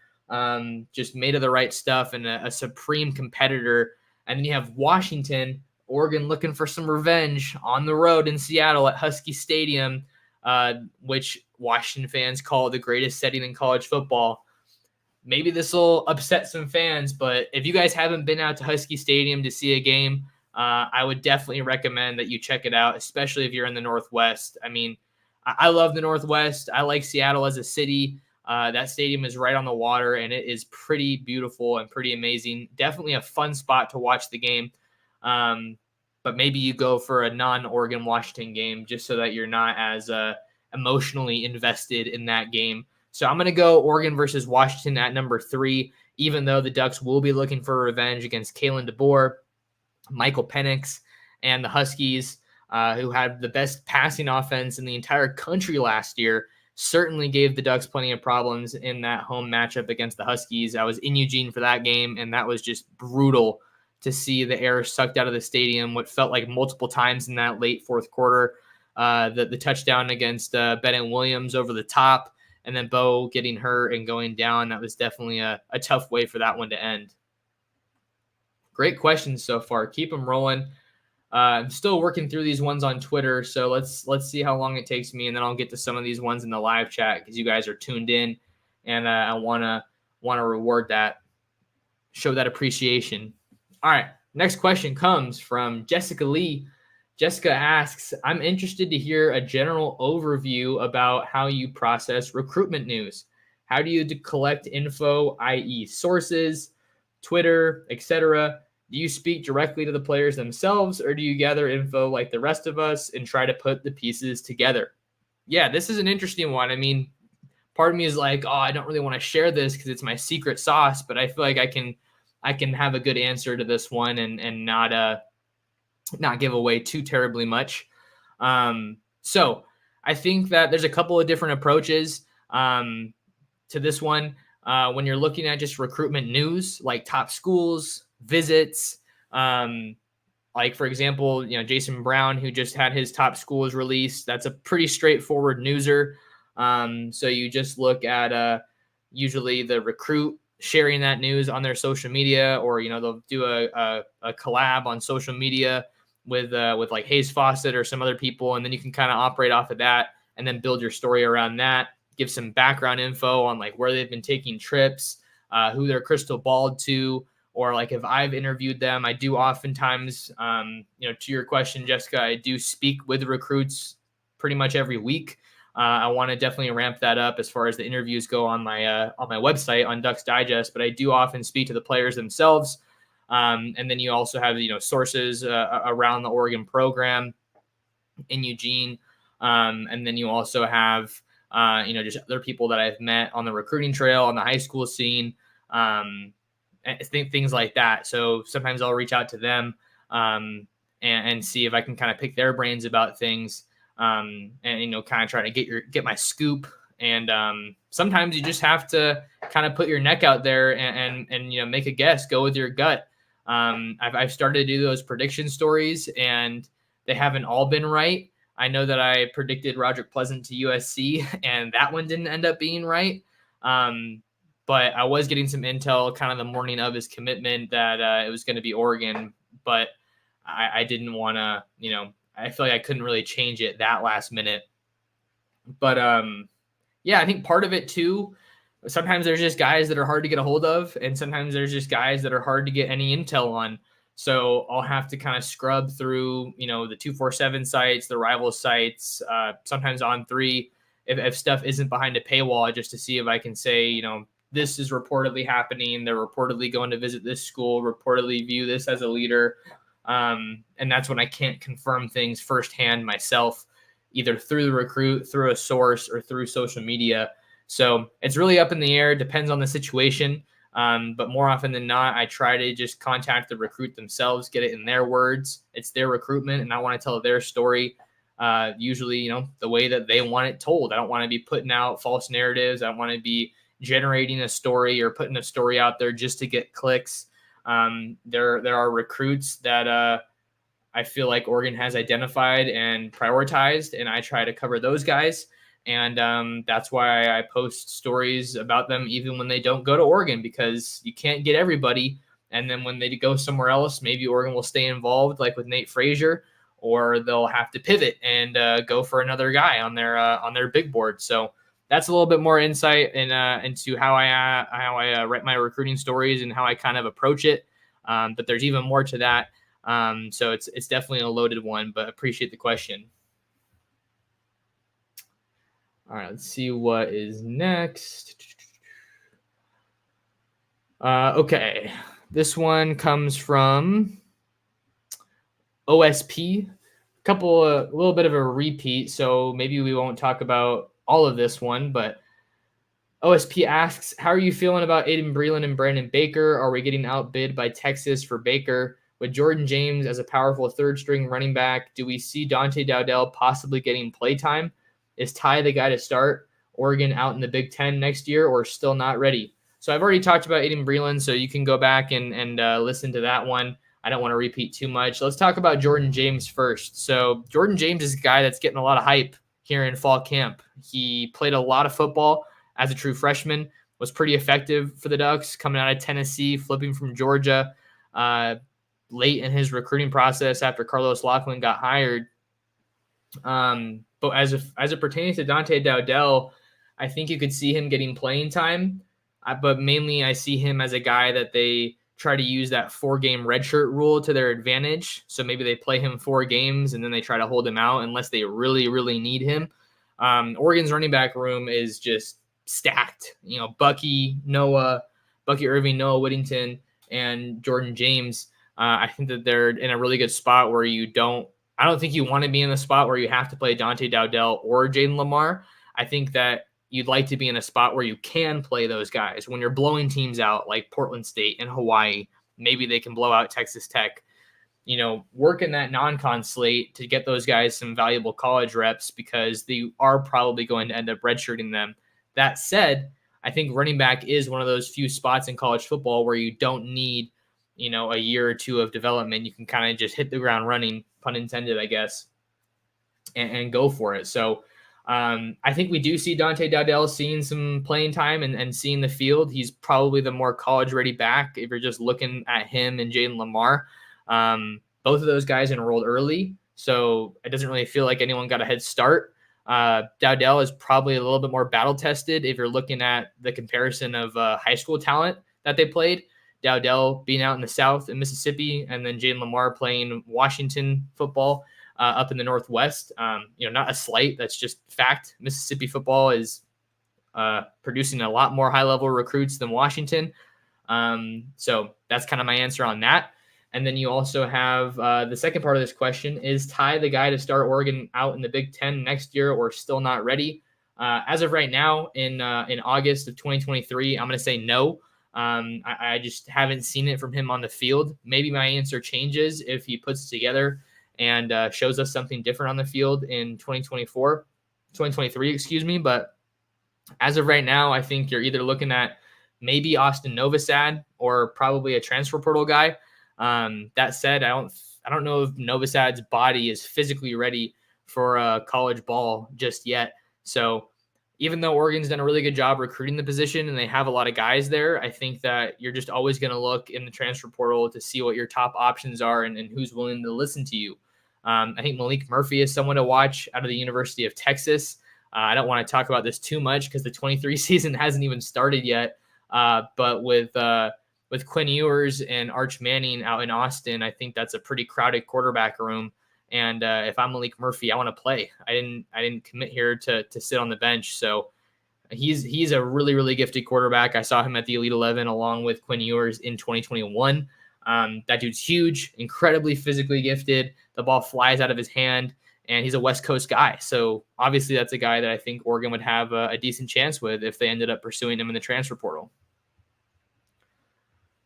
just made of the right stuff, and a supreme competitor. And then you have Washington, Oregon looking for some revenge on the road in Seattle at Husky Stadium, which Washington fans call the greatest setting in college football. Maybe this will upset some fans, but if you guys haven't been out to Husky Stadium to see a game, I would definitely recommend that you check it out, especially if you're in the Northwest. I mean, I love the Northwest. I like Seattle as a city. That stadium is right on the water, and it is pretty beautiful and pretty amazing. Definitely a fun spot to watch the game. But maybe you go for a non-Oregon Washington game just so that you're not as emotionally invested in that game. So I'm going to go Oregon versus Washington at number 3, even though the Ducks will be looking for revenge against Kalen DeBoer, Michael Penix, and the Huskies, who had the best passing offense in the entire country last year, certainly gave the Ducks plenty of problems in that home matchup against the Huskies. I was in Eugene for that game, and that was just brutal to see the air sucked out of the stadium, what felt like multiple times in that late fourth quarter. The touchdown against Bennett Williams over the top, and then Bo getting hurt and going down. That was definitely a tough way for that one to end. Great questions so far. Keep them rolling. I'm still working through these ones on Twitter, so let's see how long it takes me, and then I'll get to some of these ones in the live chat because you guys are tuned in, and I wanna reward that, show that appreciation. All right, next question comes from Jessica Lee. Jessica asks, I'm interested to hear a general overview about how you process recruitment news. How do you collect info, i.e. sources, Twitter, etc.? Do you speak directly to the players themselves, or do you gather info like the rest of us and try to put the pieces together? Yeah, this is an interesting one. I mean, part of me is like, oh, I don't really want to share this because it's my secret sauce, but I feel like I can have a good answer to this one and not give away too terribly much. So I think that there's a couple of different approaches to this one. When you're looking at just recruitment news, like top schools, visits, like for example, Jason Brown, who just had his top schools released. That's a pretty straightforward newser. So you just look at usually the recruit sharing that news on their social media, or they'll do a collab on social media with like Hayes Fawcett or some other people, and then you can kind of operate off of that and then build your story around that. Give some background info on like where they've been taking trips, who they're crystal balled to, or like if I've interviewed them. I do oftentimes, to your question, Jessica, I do speak with recruits pretty much every week. I want to definitely ramp that up as far as the interviews go on my website on Ducks Digest, but I do often speak to the players themselves. And then you also have, sources around the Oregon program in Eugene. And then you also have, just other people that I've met on the recruiting trail, on the high school scene, and things like that. So sometimes I'll reach out to them and see if I can kind of pick their brains about things, and kind of try to get my scoop. And sometimes you just have to kind of put your neck out there and make a guess, go with your gut. I've started to do those prediction stories, and they haven't all been right. I know that I predicted Roderick Pleasant to USC, and that one didn't end up being right. But I was getting some intel kind of the morning of his commitment that it was going to be Oregon, but I didn't want to, I feel like I couldn't really change it that last minute. But yeah, I think part of it too, sometimes there's just guys that are hard to get a hold of, and sometimes there's just guys that are hard to get any intel on. So I'll have to kind of scrub through, the 247 sites, the rival sites, sometimes On3, if stuff isn't behind a paywall, just to see if I can say, this is reportedly happening. They're reportedly going to visit this school, reportedly view this as a leader. And that's when I can't confirm things firsthand myself, either through the recruit, through a source, or through social media. So it's really up in the air. It depends on the situation. But more often than not, I try to just contact the recruit themselves, get it in their words. It's their recruitment, and I want to tell their story. Usually, the way that they want it told. I don't want to be putting out false narratives. I don't want to be generating a story or putting a story out there just to get clicks. There are recruits that I feel like Oregon has identified and prioritized, and I try to cover those guys. And that's why I post stories about them even when they don't go to Oregon, because you can't get everybody. And then when they go somewhere else, maybe Oregon will stay involved, like with Nate Frazier, or they'll have to pivot and go for another guy on their big board. So that's a little bit more insight into how I write my recruiting stories and how I kind of approach it. But there's even more to that. So it's definitely a loaded one, but appreciate the question. All right, let's see what is next. Okay, this one comes from OSP. A little bit of a repeat, so maybe we won't talk about all of this one, but OSP asks, how are you feeling about Aiden Breland and Brandon Baker? Are we getting outbid by Texas for Baker? With Jordan James as a powerful third-string running back, do we see Dante Dowdell possibly getting playtime? Is Ty the guy to start Oregon out in the Big Ten next year, or still not ready? So I've already talked about Aiden Breland, so you can go back and listen to that one. I don't want to repeat too much. Let's talk about Jordan James first. So Jordan James is a guy that's getting a lot of hype here in fall camp. He played a lot of football as a true freshman, was pretty effective for the Ducks, coming out of Tennessee, flipping from Georgia late in his recruiting process after Carlos Laughlin got hired. But as it pertains to Dante Dowdell, I think you could see him getting playing time. But mainly I see him as a guy that they try to use that 4-game redshirt rule to their advantage. So maybe they play him 4 games and then they try to hold him out unless they really, really need him. Oregon's running back room is just stacked. Bucky Irving, Noah Whittington, and Jordan James. I think that they're in a really good spot where you don't I don't think you want to be in the spot where you have to play Dante Dowdell or Jaden Lamar. I think that you'd like to be in a spot where you can play those guys. When you're blowing teams out like Portland State and Hawaii, maybe they can blow out Texas Tech. Work in that non-con slate to get those guys some valuable college reps because they are probably going to end up redshirting them. That said, I think running back is one of those few spots in college football where you don't need, a year or two of development. You can kind of just hit the ground running, pun intended, I guess, and go for it. So I think we do see Dante Dowdell seeing some playing time and seeing the field. He's probably the more college-ready back if you're just looking at him and Jaden Lamar. Both of those guys enrolled early, so it doesn't really feel like anyone got a head start. Dowdell is probably a little bit more battle-tested if you're looking at the comparison of high school talent that they played. Dowdell being out in the South in Mississippi, and then Jaden Lamar playing Washington football up in the Northwest. Not a slight, that's just fact. Mississippi football is producing a lot more high-level recruits than Washington. So that's kind of my answer on that. And then you also have the second part of this question: is Ty the guy to start Oregon out in the Big Ten next year, or still not ready? As of right now, in August of 2023, I'm going to say no. I just haven't seen it from him on the field. Maybe my answer changes if he puts it together and shows us something different on the field in 2023, excuse me. But as of right now, I think you're either looking at maybe Austin Novosad or probably a transfer portal guy. That said, I don't know if Novosad's body is physically ready for college ball just yet. So even though Oregon's done a really good job recruiting the position and they have a lot of guys there, I think that you're just always going to look in the transfer portal to see what your top options are and who's willing to listen to you. I think Malik Murphy is someone to watch out of the University of Texas. I don't want to talk about this too much because the 23 season hasn't even started yet. But with Quinn Ewers and Arch Manning out in Austin, I think that's a pretty crowded quarterback room. And if I'm Malik Murphy, I want to play. I didn't commit here to sit on the bench. So he's a really, really gifted quarterback. I saw him at the Elite 11 along with Quinn Ewers in 2021. That dude's huge, incredibly physically gifted. The ball flies out of his hand, and he's a West Coast guy. So obviously that's a guy that I think Oregon would have a decent chance with if they ended up pursuing him in the transfer portal.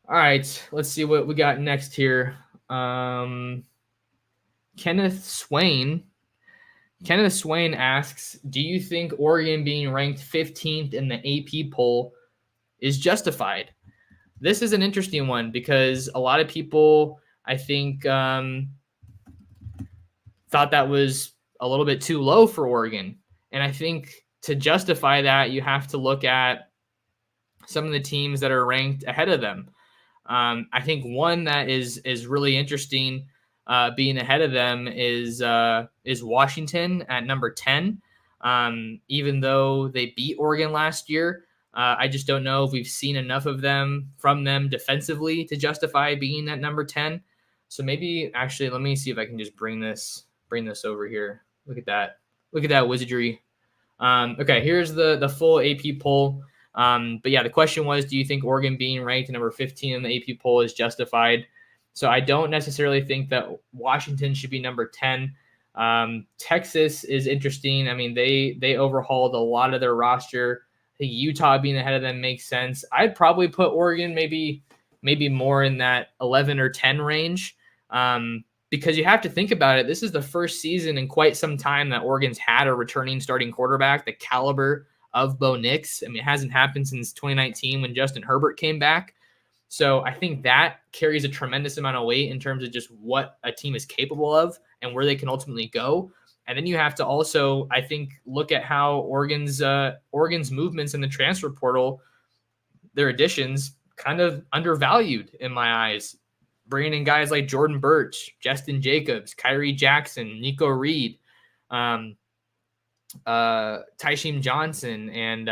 All right, let's see what we got next here. Kenneth Swain asks, do you think Oregon being ranked 15th in the AP poll is justified? This is an interesting one because a lot of people, I think, thought that was a little bit too low for Oregon. And I think to justify that, you have to look at some of the teams that are ranked ahead of them. I think one that is really interesting being ahead of them is Washington at number 10. Even though they beat Oregon last year, I just don't know if we've seen enough of them from them defensively to justify being at number 10. So maybe actually, let me see if I can just bring this over here. Look at that wizardry. Okay, here's the full AP poll. But yeah, the question was, do you think Oregon being ranked number 15 in the AP poll is justified? So I don't necessarily think that Washington should be number 10. Texas is interesting. I mean, they overhauled a lot of their roster. I think Utah being ahead of them makes sense. I'd probably put Oregon maybe more in that 11 or 10 range. Because you have to think about it. This is the first season in quite some time that Oregon's had a returning starting quarterback, the caliber of Bo Nix. I mean, it hasn't happened since 2019 when Justin Herbert came back. So I think that carries a tremendous amount of weight in terms of just what a team is capable of and where they can ultimately go. And then you have to also, I think, look at how Oregon's movements in the transfer portal, their additions, kind of undervalued in my eyes. Bringing in guys like Jordan Birch, Justin Jacobs, Kyrie Jackson, Nico Reed, Tysheem Johnson, and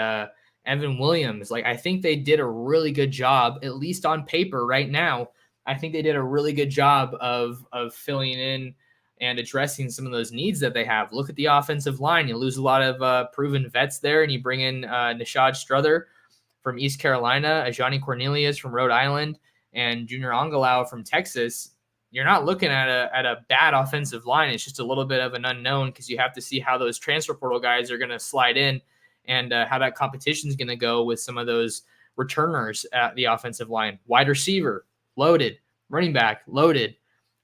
Evan Williams. Like, I think they did a really good job, at least on paper right now. I think they did a really good job of filling in and addressing some of those needs that they have. Look at the offensive line. You lose a lot of proven vets there, and you bring in Nishad Strother from East Carolina, Ajani Cornelius from Rhode Island, and Junior Angalau from Texas. you're not looking at a bad offensive line. It's just a little bit of an unknown because you have to see how those transfer portal guys are going to slide in and how that competition is going to go with some of those returners at the offensive line. Wide receiver, loaded. Running back, loaded.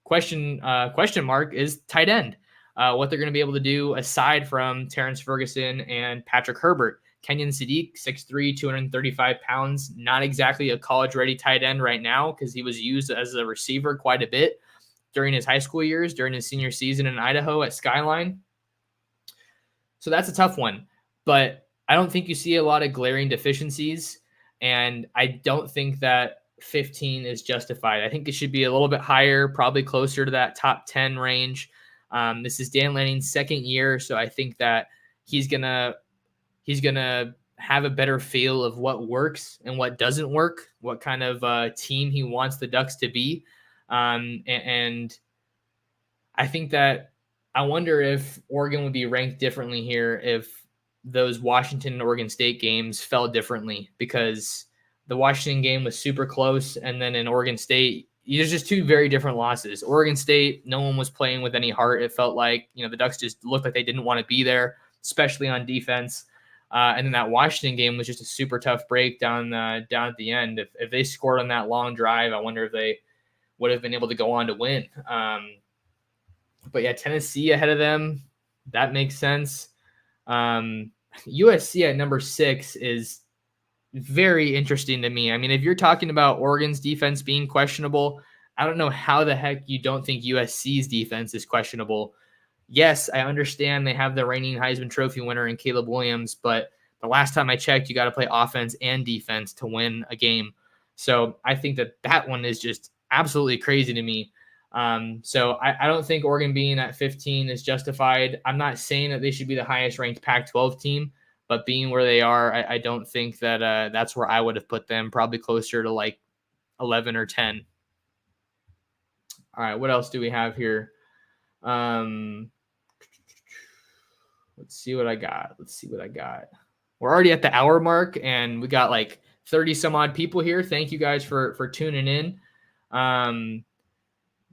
Question mark is tight end. What they're going to be able to do aside from Terrence Ferguson and Patrick Herbert. Kenyon Sadiq, 6'3", 235 pounds, not exactly a college-ready tight end right now because he was used as a receiver quite a bit during his high school years, during his senior season in Idaho at Skyline. So that's a tough one. But I don't think you see a lot of glaring deficiencies, and I don't think that 15 is justified. I think it should be a little bit higher, probably closer to that top 10 range. This is Dan Lanning's second year, so I think that he's gonna have a better feel of what works and what doesn't work, what kind of team he wants the Ducks to be. And I think that I wonder if Oregon would be ranked differently here if those Washington and Oregon State games fell differently, because the Washington game was super close, and then in Oregon State, there's just two very different losses. Oregon State, no one was playing with any heart. It felt like, the Ducks just looked like they didn't want to be there, especially on defense. And then that Washington game was just a super tough break down at the end. If they scored on that long drive, I wonder if they would have been able to go on to win. But yeah, Tennessee ahead of them, that makes sense. USC at number 6 is very interesting to me. I mean, if you're talking about Oregon's defense being questionable, I don't know how the heck you don't think USC's defense is questionable. Yes, I understand they have the reigning Heisman Trophy winner in Caleb Williams, but the last time I checked, you got to play offense and defense to win a game. So I think that one is just absolutely crazy to me. So I don't think Oregon being at 15 is justified. I'm not saying that they should be the highest ranked Pac-12 team, but being where they are, I don't think that that's where I would have put them, probably closer to like 11 or 10. All right, what else do we have here? Let's see what I got. We're already at the hour mark, and we got like 30 some odd people here. Thank you guys for tuning in.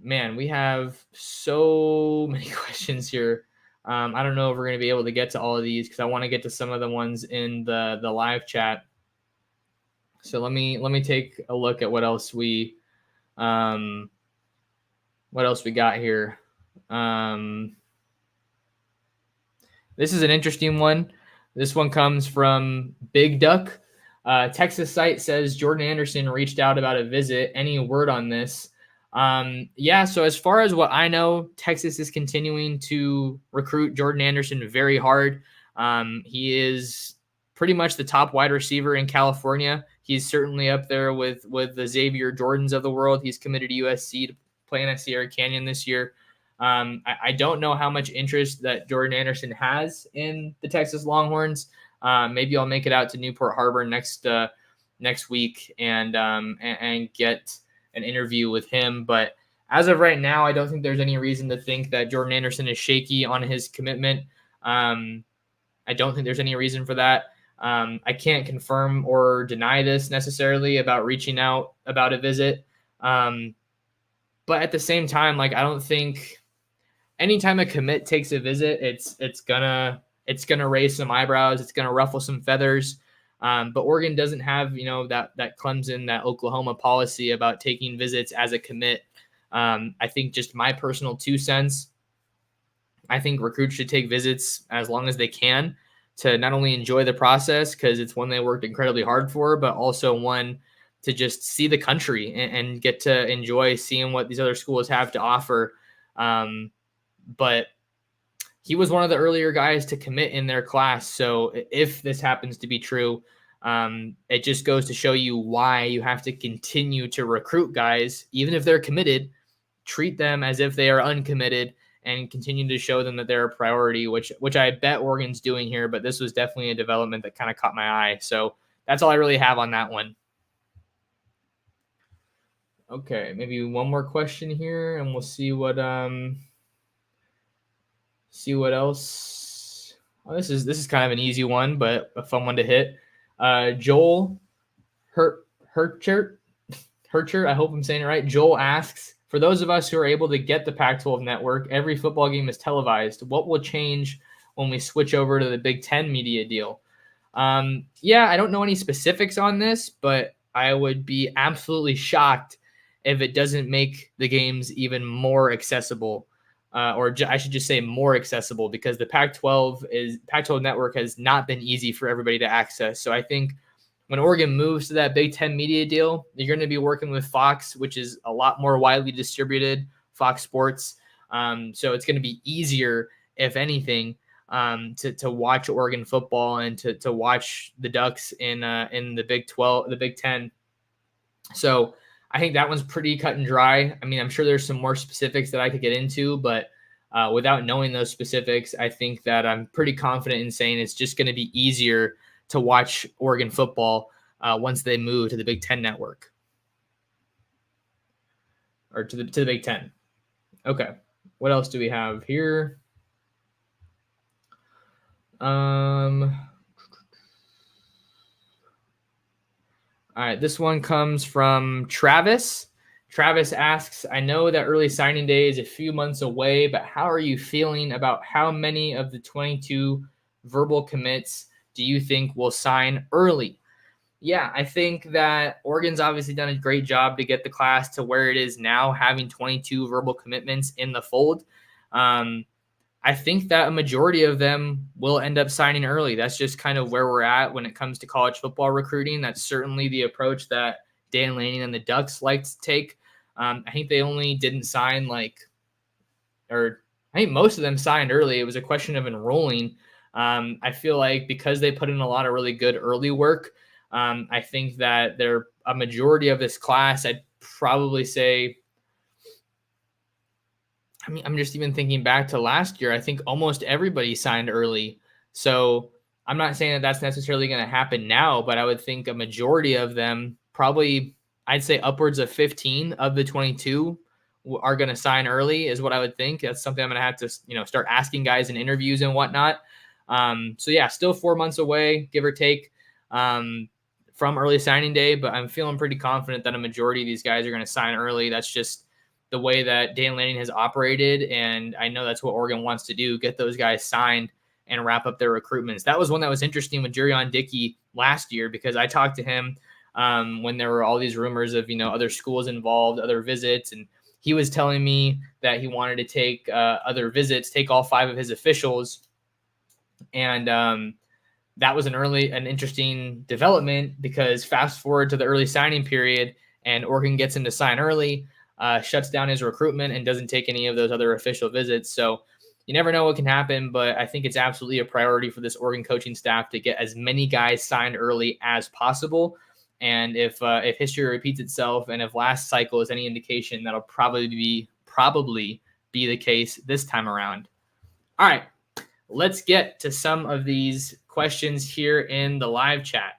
Man, we have so many questions here. I don't know if we're going to be able to get to all of these because I want to get to some of the ones in the live chat. So let me take a look at what else we got here. This is an interesting one. This one comes from Big Duck. Texas site says Jordan Anderson reached out about a visit. Any word on this? Yeah, so as far as what I know, Texas is continuing to recruit Jordan Anderson very hard. He is pretty much the top wide receiver in California. He's certainly up there with the Xavier Jordans of the world. He's committed to USC to play in Sierra Canyon this year. I don't know how much interest that Jordan Anderson has in the Texas Longhorns. Maybe I'll make it out to Newport Harbor next week and get an interview with him. But as of right now, I don't think there's any reason to think that Jordan Anderson is shaky on his commitment. I don't think there's any reason for that. I can't confirm or deny this necessarily about reaching out about a visit. But at the same time, like, I don't think anytime a commit takes a visit, it's gonna raise some eyebrows. It's gonna ruffle some feathers. But Oregon doesn't have, that Clemson, that Oklahoma policy about taking visits as a commit. I think just my personal 2 cents, I think recruits should take visits as long as they can to not only enjoy the process, because it's one they worked incredibly hard for, but also one to just see the country and get to enjoy seeing what these other schools have to offer. But he was one of the earlier guys to commit in their class. So if this happens to be true, it just goes to show you why you have to continue to recruit guys, even if they're committed, treat them as if they are uncommitted, and continue to show them that they're a priority, which I bet Oregon's doing here. But this was definitely a development that kind of caught my eye. So that's all I really have on that one. Okay, maybe one more question here, and we'll see what else. Oh, this is kind of an easy one, but a fun one to hit. Joel Hercher, I hope I'm saying it right. Joel asks, For those of us who are able to get the Pac-12 network, every football game is televised. What will change when we switch over to the Big Ten media deal? Yeah, I don't know any specifics on this, but I would be absolutely shocked if it doesn't make the games even more accessible, I should just say more accessible, because the Pac-12 network has not been easy for everybody to access. So I think when Oregon moves to that Big Ten media deal, you're going to be working with Fox, which is a lot more widely distributed, Fox Sports. So it's going to be easier, if anything, to watch Oregon football and to watch the Ducks in the Big 12, the Big Ten. So I think that one's pretty cut and dry. I mean, I'm sure there's some more specifics that I could get into, but without knowing those specifics, I think that I'm pretty confident in saying it's just going to be easier to watch Oregon football once they move to the Big Ten network, or to the Big Ten. Okay, what else do we have here? All right, this one comes from Travis. Travis asks, I know that early signing day is a few months away, but how are you feeling about how many of the 22 verbal commits do you think will sign early? Yeah, I think that Oregon's obviously done a great job to get the class to where it is now, having 22 verbal commitments in the fold. I think that a majority of them will end up signing early. That's just kind of where we're at when it comes to college football recruiting. That's certainly the approach that Dan Lanning and the Ducks like to take. I think they only didn't sign I think most of them signed early. It was a question of enrolling. I feel like because they put in a lot of really good early work, I think that they're a majority of this class. I'd probably say, I mean, I'm just even thinking back to last year. I think almost everybody signed early. So I'm not saying that that's necessarily going to happen now, but I would think a majority of them, probably, I'd say upwards of 15 of the 22 are going to sign early, is what I would think. That's something I'm going to have to, start asking guys in interviews and whatnot. So yeah, still 4 months away, give or take, from early signing day, but I'm feeling pretty confident that a majority of these guys are going to sign early. That's just the way that Dan Lanning has operated, and I know that's what Oregon wants to do, get those guys signed and wrap up their recruitments. That was one that was interesting with Jurion Dickey last year, because I talked to him when there were all these rumors of, other schools involved, other visits, and he was telling me that he wanted to take other visits, take all 5 of his officials, and that was an interesting development, because fast forward to the early signing period and Oregon gets him to sign early, shuts down his recruitment and doesn't take any of those other official visits. So you never know what can happen, but I think it's absolutely a priority for this Oregon coaching staff to get as many guys signed early as possible. And if history repeats itself, and if last cycle is any indication, that'll probably be the case this time around. All right, let's get to some of these questions here in the live chat.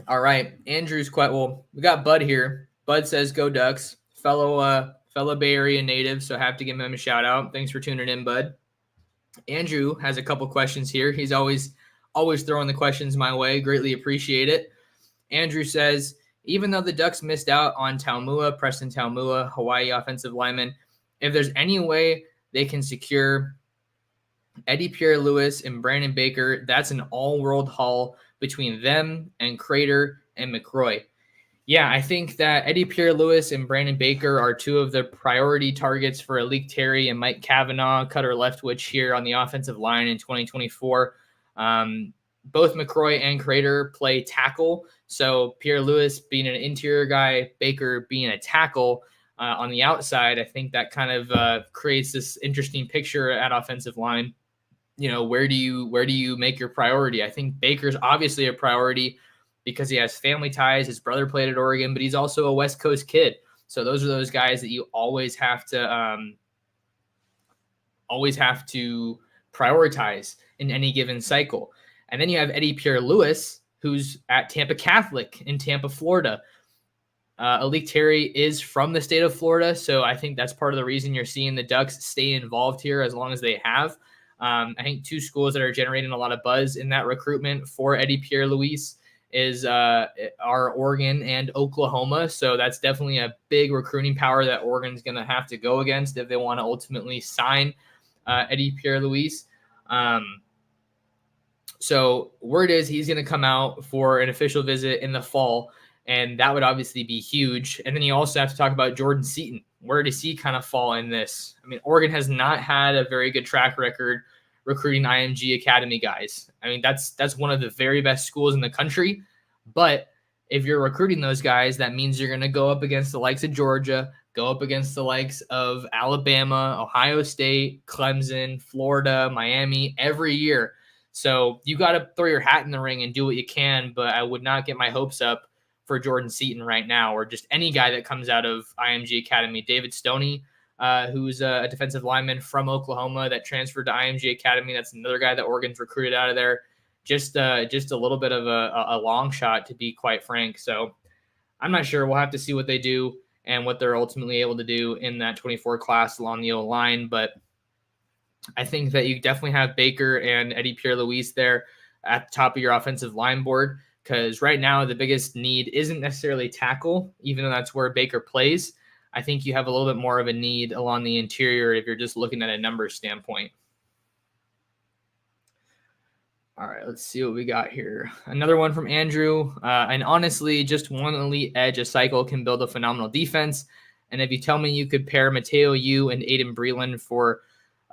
All right, Andrew's quite well. We got Bud here. Bud says, "Go Ducks!" Fellow Bay Area native, so have to give him a shout out. Thanks for tuning in, Bud. Andrew has a couple questions here. He's always throwing the questions my way. Greatly appreciate it. Andrew says, even though the Ducks missed out on Preston Taumua, Hawaii offensive lineman, if there's any way they can secure Eddie Pierre-Louis and Brandon Baker, that's an all-world haul between them and Crater and McCroy. Yeah, I think that Eddie Pierre-Louis and Brandon Baker are 2 of the priority targets for Alik Terry and Mike Cavanaugh, Cutter Leftwich here on the offensive line in 2024. Both McCroy and Crater play tackle, so Pierre-Louis being an interior guy, Baker being a tackle on the outside, I think that kind of creates this interesting picture at offensive line. Where do you make your priority? I think Baker's obviously a priority because he has family ties. His brother played at Oregon, but he's also a West Coast kid. So those are those guys that you always have to prioritize in any given cycle. And then you have Eddie Pierre-Louis, who's at Tampa Catholic in Tampa, Florida. Alik Terry is from the state of Florida, so I think that's part of the reason you're seeing the Ducks stay involved here as long as they have. I think 2 schools that are generating a lot of buzz in that recruitment for Eddie Pierre-Louis is are Oregon and Oklahoma. So that's definitely a big recruiting power that Oregon's going to have to go against if they want to ultimately sign Eddie Pierre-Louis. So word is he's going to come out for an official visit in the fall, and that would obviously be huge. And then you also have to talk about Jordan Seaton. Where does he kind of fall in this? I mean, Oregon has not had a very good track record recruiting IMG Academy guys. I mean, that's one of the very best schools in the country. But if you're recruiting those guys, that means you're going to go up against the likes of Georgia, go up against the likes of Alabama, Ohio State, Clemson, Florida, Miami every year. So you got to throw your hat in the ring and do what you can, but I would not get my hopes up for Jordan Seaton right now, or just any guy that comes out of IMG Academy. David Stoney, who's a defensive lineman from Oklahoma that transferred to IMG Academy. That's another guy that Oregon's recruited out of there. Just a little bit of a long shot, to be quite frank. So I'm not sure. We'll have to see what they do and what they're ultimately able to do in that 24 class along the O-line, but I think that you definitely have Baker and Eddie Pierre-Louis there at the top of your offensive line board, because right now the biggest need isn't necessarily tackle, even though that's where Baker plays. I think you have a little bit more of a need along the interior if you're just looking at a numbers standpoint. All right, let's see what we got here. Another one from Andrew. And honestly, just one elite edge a cycle can build a phenomenal defense. And if you tell me you could pair Mateo Yu and Aiden Breland for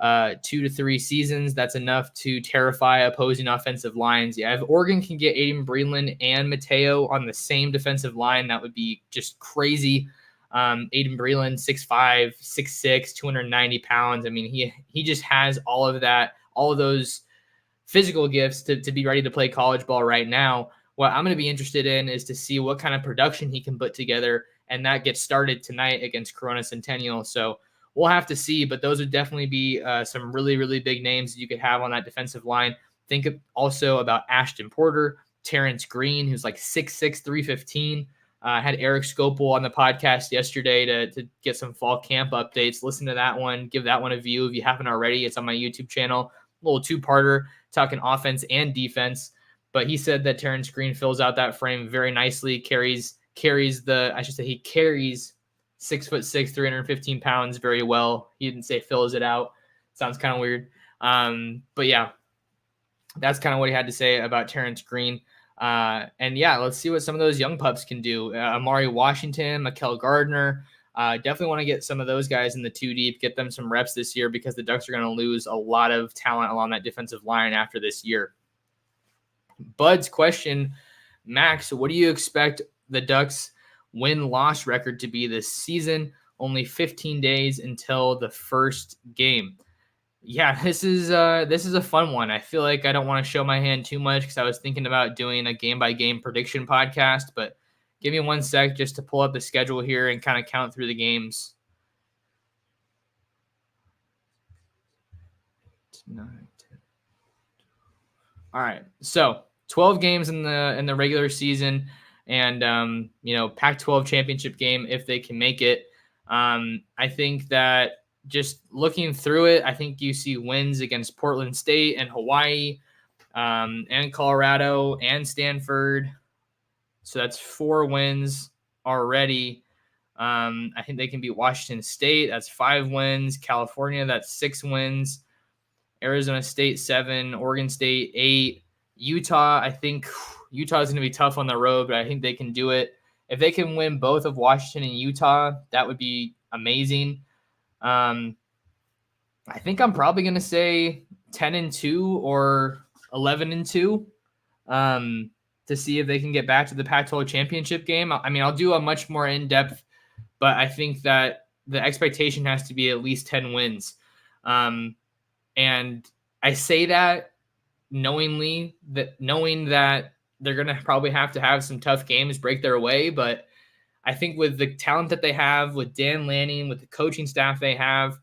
2 to 3 seasons, that's enough to terrify opposing offensive lines. Yeah, if Oregon can get Aiden Breland and Mateo on the same defensive line, that would be just crazy. Aiden Breland, 6'5", 6'6", 290 pounds. I mean, he just has all of that, all of those physical gifts to be ready to play college ball right now. What I'm going to be interested in is to see what kind of production he can put together, and that gets started tonight against Corona Centennial. So we'll have to see, but those would definitely be some really, really big names that you could have on that defensive line. Think also about Ashton Porter, Terrence Green, who's like 6'6", 315. I had Eric Scopel on the podcast yesterday to get some fall camp updates. Listen to that one. Give that one a view if you haven't already. It's on my YouTube channel. A little two-parter talking offense and defense. But he said that Terrence Green fills out that frame very nicely, carries 6'6", 315 pounds very well. He didn't say fills it out. Sounds kind of weird. But yeah, that's kind of what he had to say about Terrence Green. And yeah, let's see what some of those young pups can do. Amari Washington, Mikael Gardner. Definitely want to get some of those guys in the 2 deep, get them some reps this year, because the Ducks are going to lose a lot of talent along that defensive line after this year. Bud's question, Max, what do you expect the Ducks win-loss record to be this season? Only 15 days until the first game. Yeah, this is a fun one. I feel like I don't want to show my hand too much because I was thinking about doing a game-by-game prediction podcast, but give me 1 sec just to pull up the schedule here and kind of count through the games. 9, 10. All right, so 12 games in the regular season, and Pac-12 championship game if they can make it. I think that just looking through it, I think you see wins against Portland State and Hawaii, and Colorado and Stanford. So that's 4 wins already. I think they can beat Washington State. That's 5 wins. California, that's 6 wins. Arizona State, 7. Oregon State, 8. Utah, I think Utah is going to be tough on the road, but I think they can do it. If they can win both of Washington and Utah, that would be amazing. I think I'm probably going to say 10-2 or 11-2 to see if they can get back to the Pac-12 championship game. I mean, I'll do a much more in-depth, but I think that the expectation has to be at least 10 wins. And I say that knowing that they're going to probably have to have some tough games break their way. But I think with the talent that they have, with Dan Lanning, with the coaching staff they have,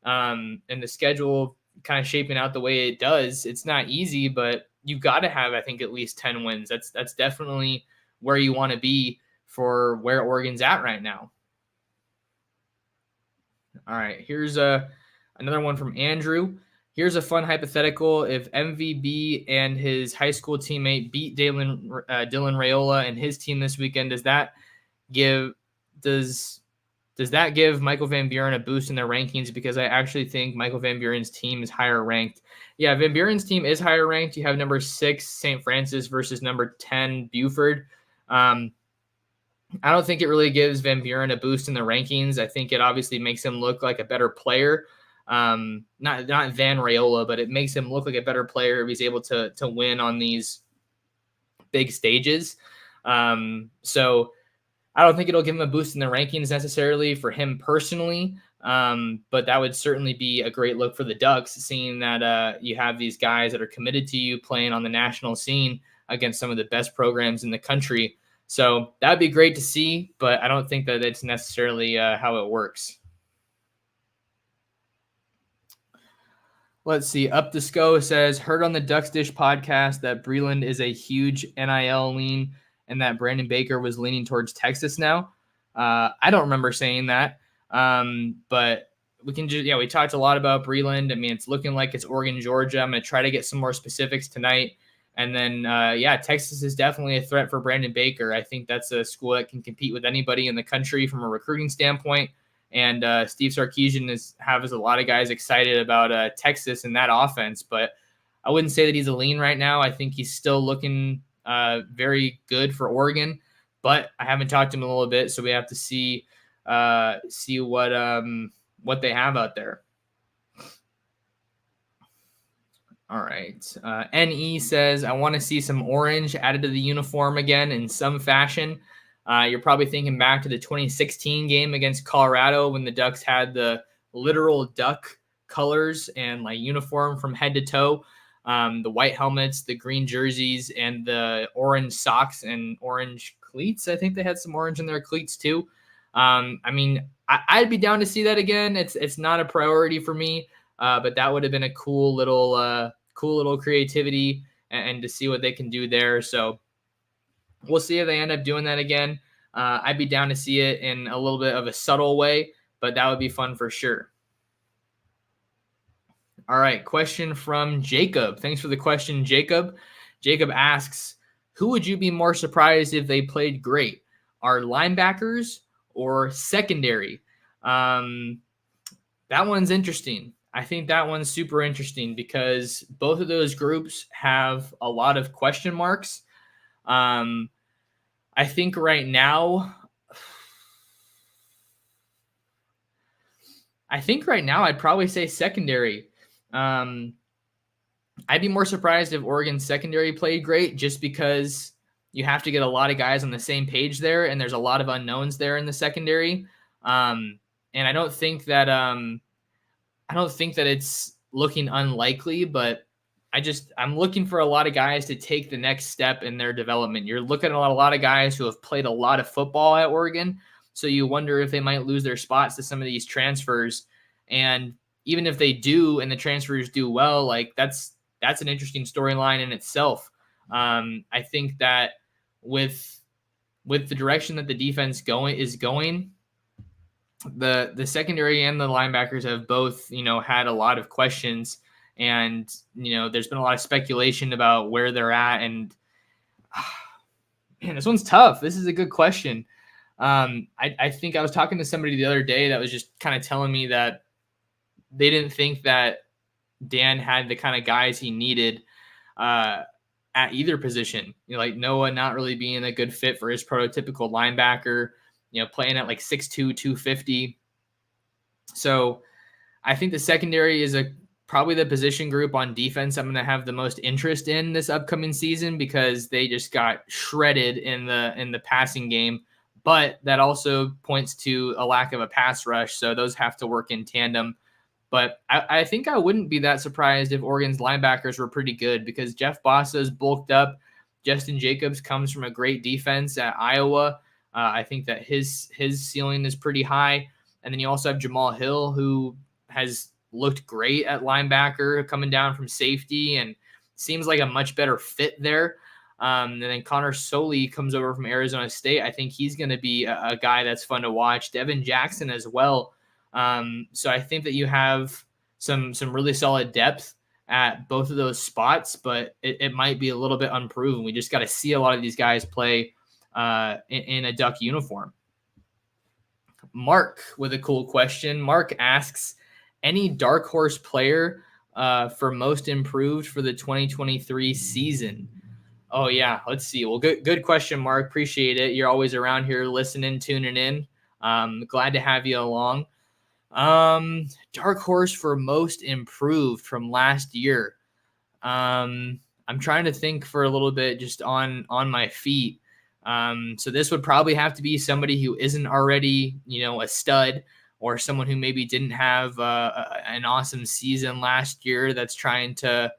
and the schedule kind of shaping out the way it does, it's not easy, but you've got to have, I think, at least 10 wins. That's definitely where you want to be for where Oregon's at right now. All right, here's another one from Andrew. Here's a fun hypothetical. If MVB and his high school teammate beat Dylan Raiola and his team this weekend, does that give Michael Van Buren a boost in their rankings? Because I actually think Michael Van Buren's team is higher ranked. Yeah, Van Buren's team is higher ranked. You have number 6 St. Francis versus number 10 Buford. I don't think it really gives Van Buren a boost in the rankings. I think it obviously makes him look like a better player. Not Van Raiola, but it makes him look like a better player if he's able to win on these big stages. So I don't think it'll give him a boost in the rankings necessarily for him personally. But that would certainly be a great look for the Ducks, seeing that you have these guys that are committed to you playing on the national scene against some of the best programs in the country. So that would be great to see, but I don't think that it's necessarily how it works. Let's see. Up the Sco says, heard on the Ducks Dish podcast that Breland is a huge NIL lean and that Brandon Baker was leaning towards Texas now. I don't remember saying that, but we can just, we talked a lot about Breland. I mean, it's looking like it's Oregon, Georgia. I'm going to try to get some more specifics tonight. And then, Texas is definitely a threat for Brandon Baker. I think that's a school that can compete with anybody in the country from a recruiting standpoint. And Steve Sarkisian has a lot of guys excited about Texas and that offense. But I wouldn't say that he's a lean right now. I think he's still looking very good for Oregon. But I haven't talked to him a little bit, so we have to see what they have out there. All right. NE says, I want to see some orange added to the uniform again in some fashion. You're probably thinking back to the 2016 game against Colorado when the Ducks had the literal duck colors and like uniform from head to toe. The white helmets, the green jerseys, and the orange socks and orange cleats. I think they had some orange in their cleats too. I'd be down to see that again. It's not a priority for me. But that would have been a cool little creativity and to see what they can do there. So we'll see if they end up doing that again. I'd be down to see it in a little bit of a subtle way, but that would be fun for sure. All right, question from Jacob. Thanks for the question, Jacob. Jacob asks, who would you be more surprised if they played great? Our linebackers or secondary? That one's interesting. I think that one's super interesting because both of those groups have a lot of question marks. I think right now I'd probably say secondary. I'd be more surprised if Oregon's secondary played great just because you have to get a lot of guys on the same page there, and there's a lot of unknowns there in the secondary. And I don't think that it's looking unlikely, but I'm looking for a lot of guys to take the next step in their development. You're looking at a lot of guys who have played a lot of football at Oregon, so you wonder if they might lose their spots to some of these transfers. And even if they do and the transfers do well, like that's an interesting storyline in itself. I think that with the direction that the defense is going, the secondary and the linebackers have both, had a lot of questions, and, there's been a lot of speculation about where they're at. And man, this one's tough. This is a good question. I think I was talking to somebody the other day that was just kind of telling me that they didn't think that Dan had the kind of guys he needed at either position. Like Noah not really being a good fit for his prototypical linebacker, playing at like 6'2", 250. So I think the secondary is probably the position group on defense I'm going to have the most interest in this upcoming season because they just got shredded in the passing game. But that also points to a lack of a pass rush. So those have to work in tandem. But I think I wouldn't be that surprised if Oregon's linebackers were pretty good because Jeff Bossa's bulked up. Justin Jacobs comes from a great defense at Iowa. I think that his ceiling is pretty high. And then you also have Jamal Hill, who has looked great at linebacker coming down from safety and seems like a much better fit there. And then Connor Soley comes over from Arizona State. I think he's going to be a guy that's fun to watch. Devin Jackson as well. So I think that you have some really solid depth at both of those spots, but it might be a little bit unproven. We just got to see a lot of these guys play in a Duck uniform. Mark with a cool question. Mark asks, any dark horse player for most improved for the 2023 season? Oh yeah, let's see. Well, good question, Mark. Appreciate it. You're always around here listening, tuning in. Glad to have you along. Dark horse for most improved from last year. I'm trying to think for a little bit just on my feet. So this would probably have to be somebody who isn't already, a stud, or someone who maybe didn't have an awesome season last year that's trying to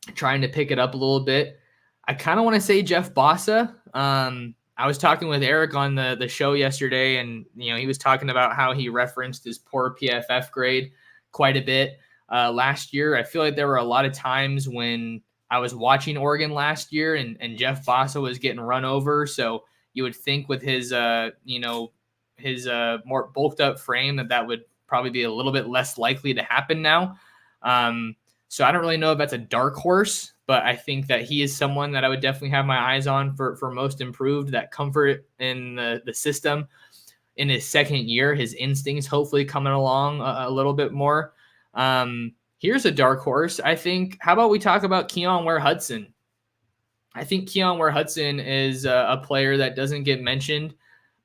pick it up a little bit. I kind of want to say Jeff Bossa. I was talking with Eric on the show yesterday, and he was talking about how he referenced his poor PFF grade quite a bit last year. I feel like there were a lot of times when I was watching Oregon last year, and Jeff Bossa was getting run over. So you would think with his his more bulked up frame that would probably be a little bit less likely to happen now. So I don't really know if that's a dark horse, but I think that he is someone that I would definitely have my eyes on for most improved. That comfort in the system in his second year, his instincts hopefully coming along a little bit more. Here's a dark horse. I think, how about we talk about Keon Ware-Hudson? I think Keon Ware-Hudson is a player that doesn't get mentioned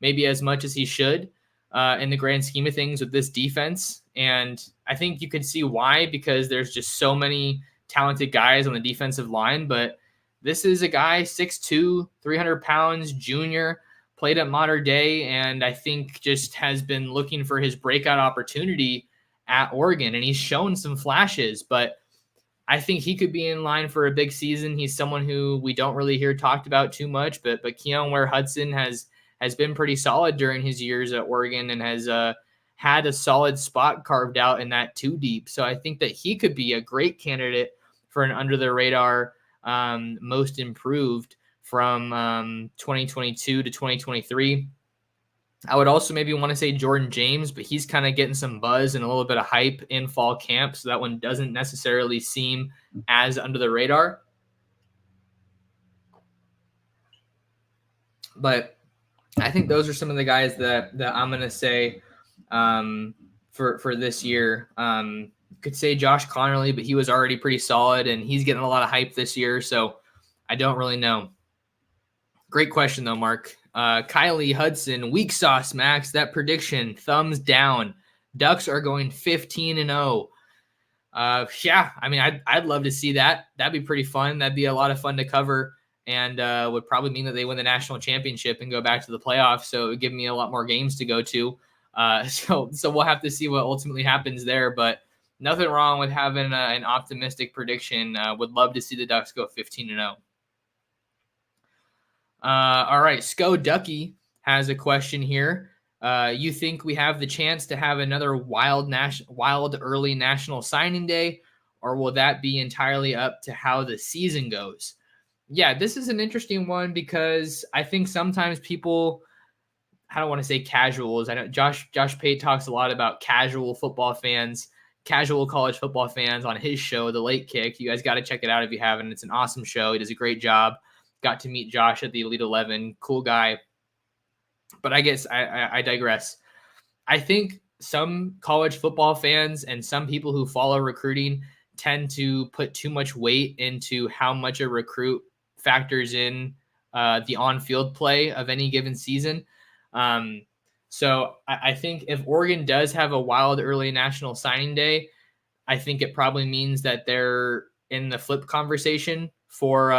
maybe as much as he should in the grand scheme of things with this defense. And I think you could see why, because there's just so many talented guys on the defensive line. But this is a guy, 6'2", 300 pounds, junior, played at Mater Dei, and I think just has been looking for his breakout opportunity at Oregon. And he's shown some flashes, but I think he could be in line for a big season. He's someone who we don't really hear talked about too much, but Keon Ware-Hudson has been pretty solid during his years at Oregon and has had a solid spot carved out in that 2 deep. So I think that he could be a great candidate for an under the radar most improved from 2022 to 2023. I would also maybe want to say Jordan James, but he's kind of getting some buzz and a little bit of hype in fall camp. So that one doesn't necessarily seem as under the radar. But I think those are some of the guys that I'm going to say for this year. Could say Josh Connerly, but he was already pretty solid, and he's getting a lot of hype this year. So I don't really know. Great question, though, Mark. Kylie Hudson, weak sauce, Max. That prediction, thumbs down. Ducks are going 15-0. Yeah, I mean, I'd love to see that. That'd be pretty fun. That'd be a lot of fun to cover, and would probably mean that they win the national championship and go back to the playoffs. So it would give me a lot more games to go to. So we'll have to see what ultimately happens there. But nothing wrong with having an optimistic prediction. Would love to see the Ducks go 15-0. All right, Sco Ducky has a question here. You think we have the chance to have another wild early national signing day, or will that be entirely up to how the season goes? Yeah, this is an interesting one because I think sometimes people, I don't want to say casuals. I know Josh Pate talks a lot about casual football fans, casual college football fans on his show, The Late Kick. You guys got to check it out if you haven't. It's an awesome show. He does a great job. Got to meet Josh at the Elite 11. Cool guy. But I guess I digress. I think some college football fans and some people who follow recruiting tend to put too much weight into how much a recruit factors in the on-field play of any given season. So I think if Oregon does have a wild early national signing day, I think it probably means that they're in the flip conversation for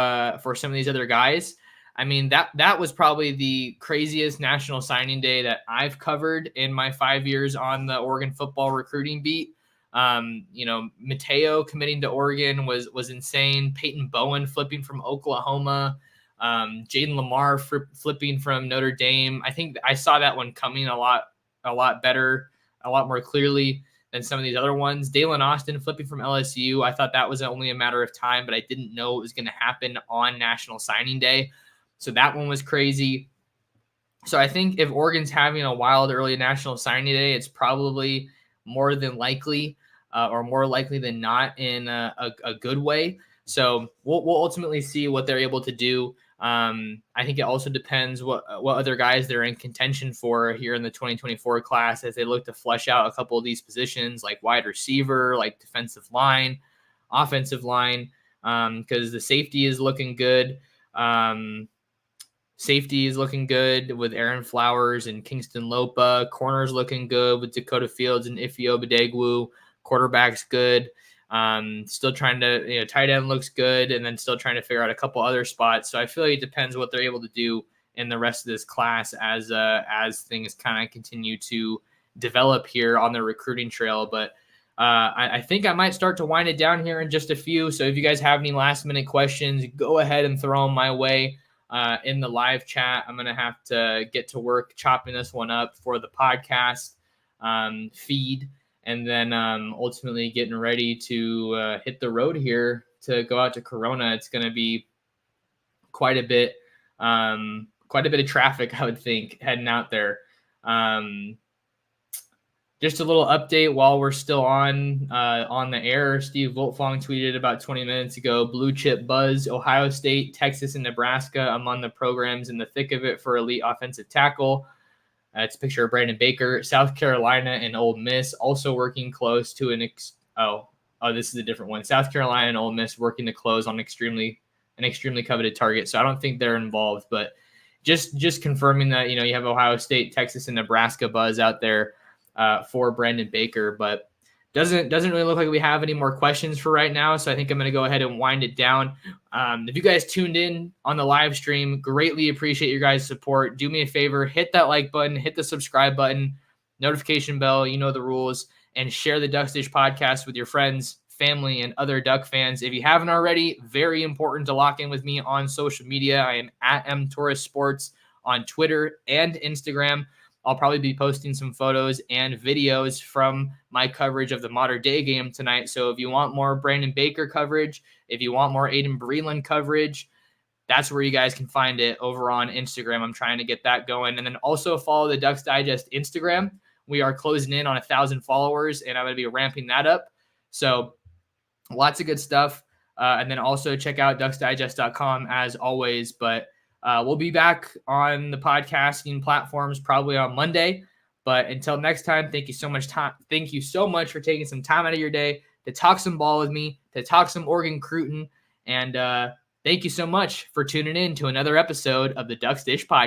some of these other guys. I mean, that was probably the craziest national signing day that I've covered in my 5 years on the Oregon football recruiting beat. Mateo committing to Oregon was insane. Peyton Bowen flipping from Oklahoma. Jaden Lamar flipping from Notre Dame. I think I saw that one coming a lot better, a lot more clearly than some of these other ones. Dalen Austin flipping from LSU. I thought that was only a matter of time, but I didn't know it was going to happen on National Signing Day. So that one was crazy. So I think if Oregon's having a wild early National Signing Day, it's probably more than likely or more likely than not in a good way. So we'll ultimately see what they're able to do. I think it also depends what other guys they're in contention for here in the 2024 class as they look to flesh out a couple of these positions like wide receiver, like defensive line, offensive line, because the safety is looking good. Safety is looking good with Aaron Flowers and Kingston Lopa. Corner's looking good with Dakota Fields and Ifeoma Badegwu. Quarterback's good. Still trying to, tight end looks good, and then still trying to figure out a couple other spots. So I feel like it depends what they're able to do in the rest of this class as things kind of continue to develop here on the recruiting trail. But I think I might start to wind it down here in just a few. So if you guys have any last minute questions, go ahead and throw them my way. In the live chat. I'm going to have to get to work chopping this one up for the podcast feed, and then ultimately getting ready to hit the road here to go out to Corona. It's going to be quite a bit of traffic, I would think, heading out there. Just a little update while we're still on the air. Steve Voltfong tweeted about 20 minutes ago, blue chip buzz, Ohio State, Texas, and Nebraska among the programs in the thick of it for elite offensive tackle. It's a picture of Brandon Baker. South Carolina and Ole Miss also working close to this is a different one. South Carolina and Ole Miss working to close on an extremely coveted target. So I don't think they're involved, but just confirming that, you have Ohio State, Texas, and Nebraska buzz out there for Brandon Baker, but doesn't really look like we have any more questions for right now. So I think I'm going to go ahead and wind it down. If you guys tuned in on the live stream, greatly appreciate your guys' support. Do me a favor, hit that like button, hit the subscribe button, notification bell, you know the rules, and share the Ducks Dish podcast with your friends, family, and other Duck fans. If you haven't already, very important to lock in with me on social media. I am at Torres Sports on Twitter and Instagram. I'll probably be posting some photos and videos from my coverage of the Mater Dei game tonight. So if you want more Brandon Baker coverage, if you want more Aiden Breland coverage, that's where you guys can find it over on Instagram. I'm trying to get that going. And then also follow the Ducks Digest Instagram. We are closing in on 1,000 followers, and I'm going to be ramping that up. So lots of good stuff. And then also check out ducksdigest.com as always. But we'll be back on the podcasting platforms probably on Monday. But until next time, thank you so much for taking some time out of your day to talk some ball with me, to talk some Oregon Cruton. And thank you so much for tuning in to another episode of the Ducks Dish Podcast.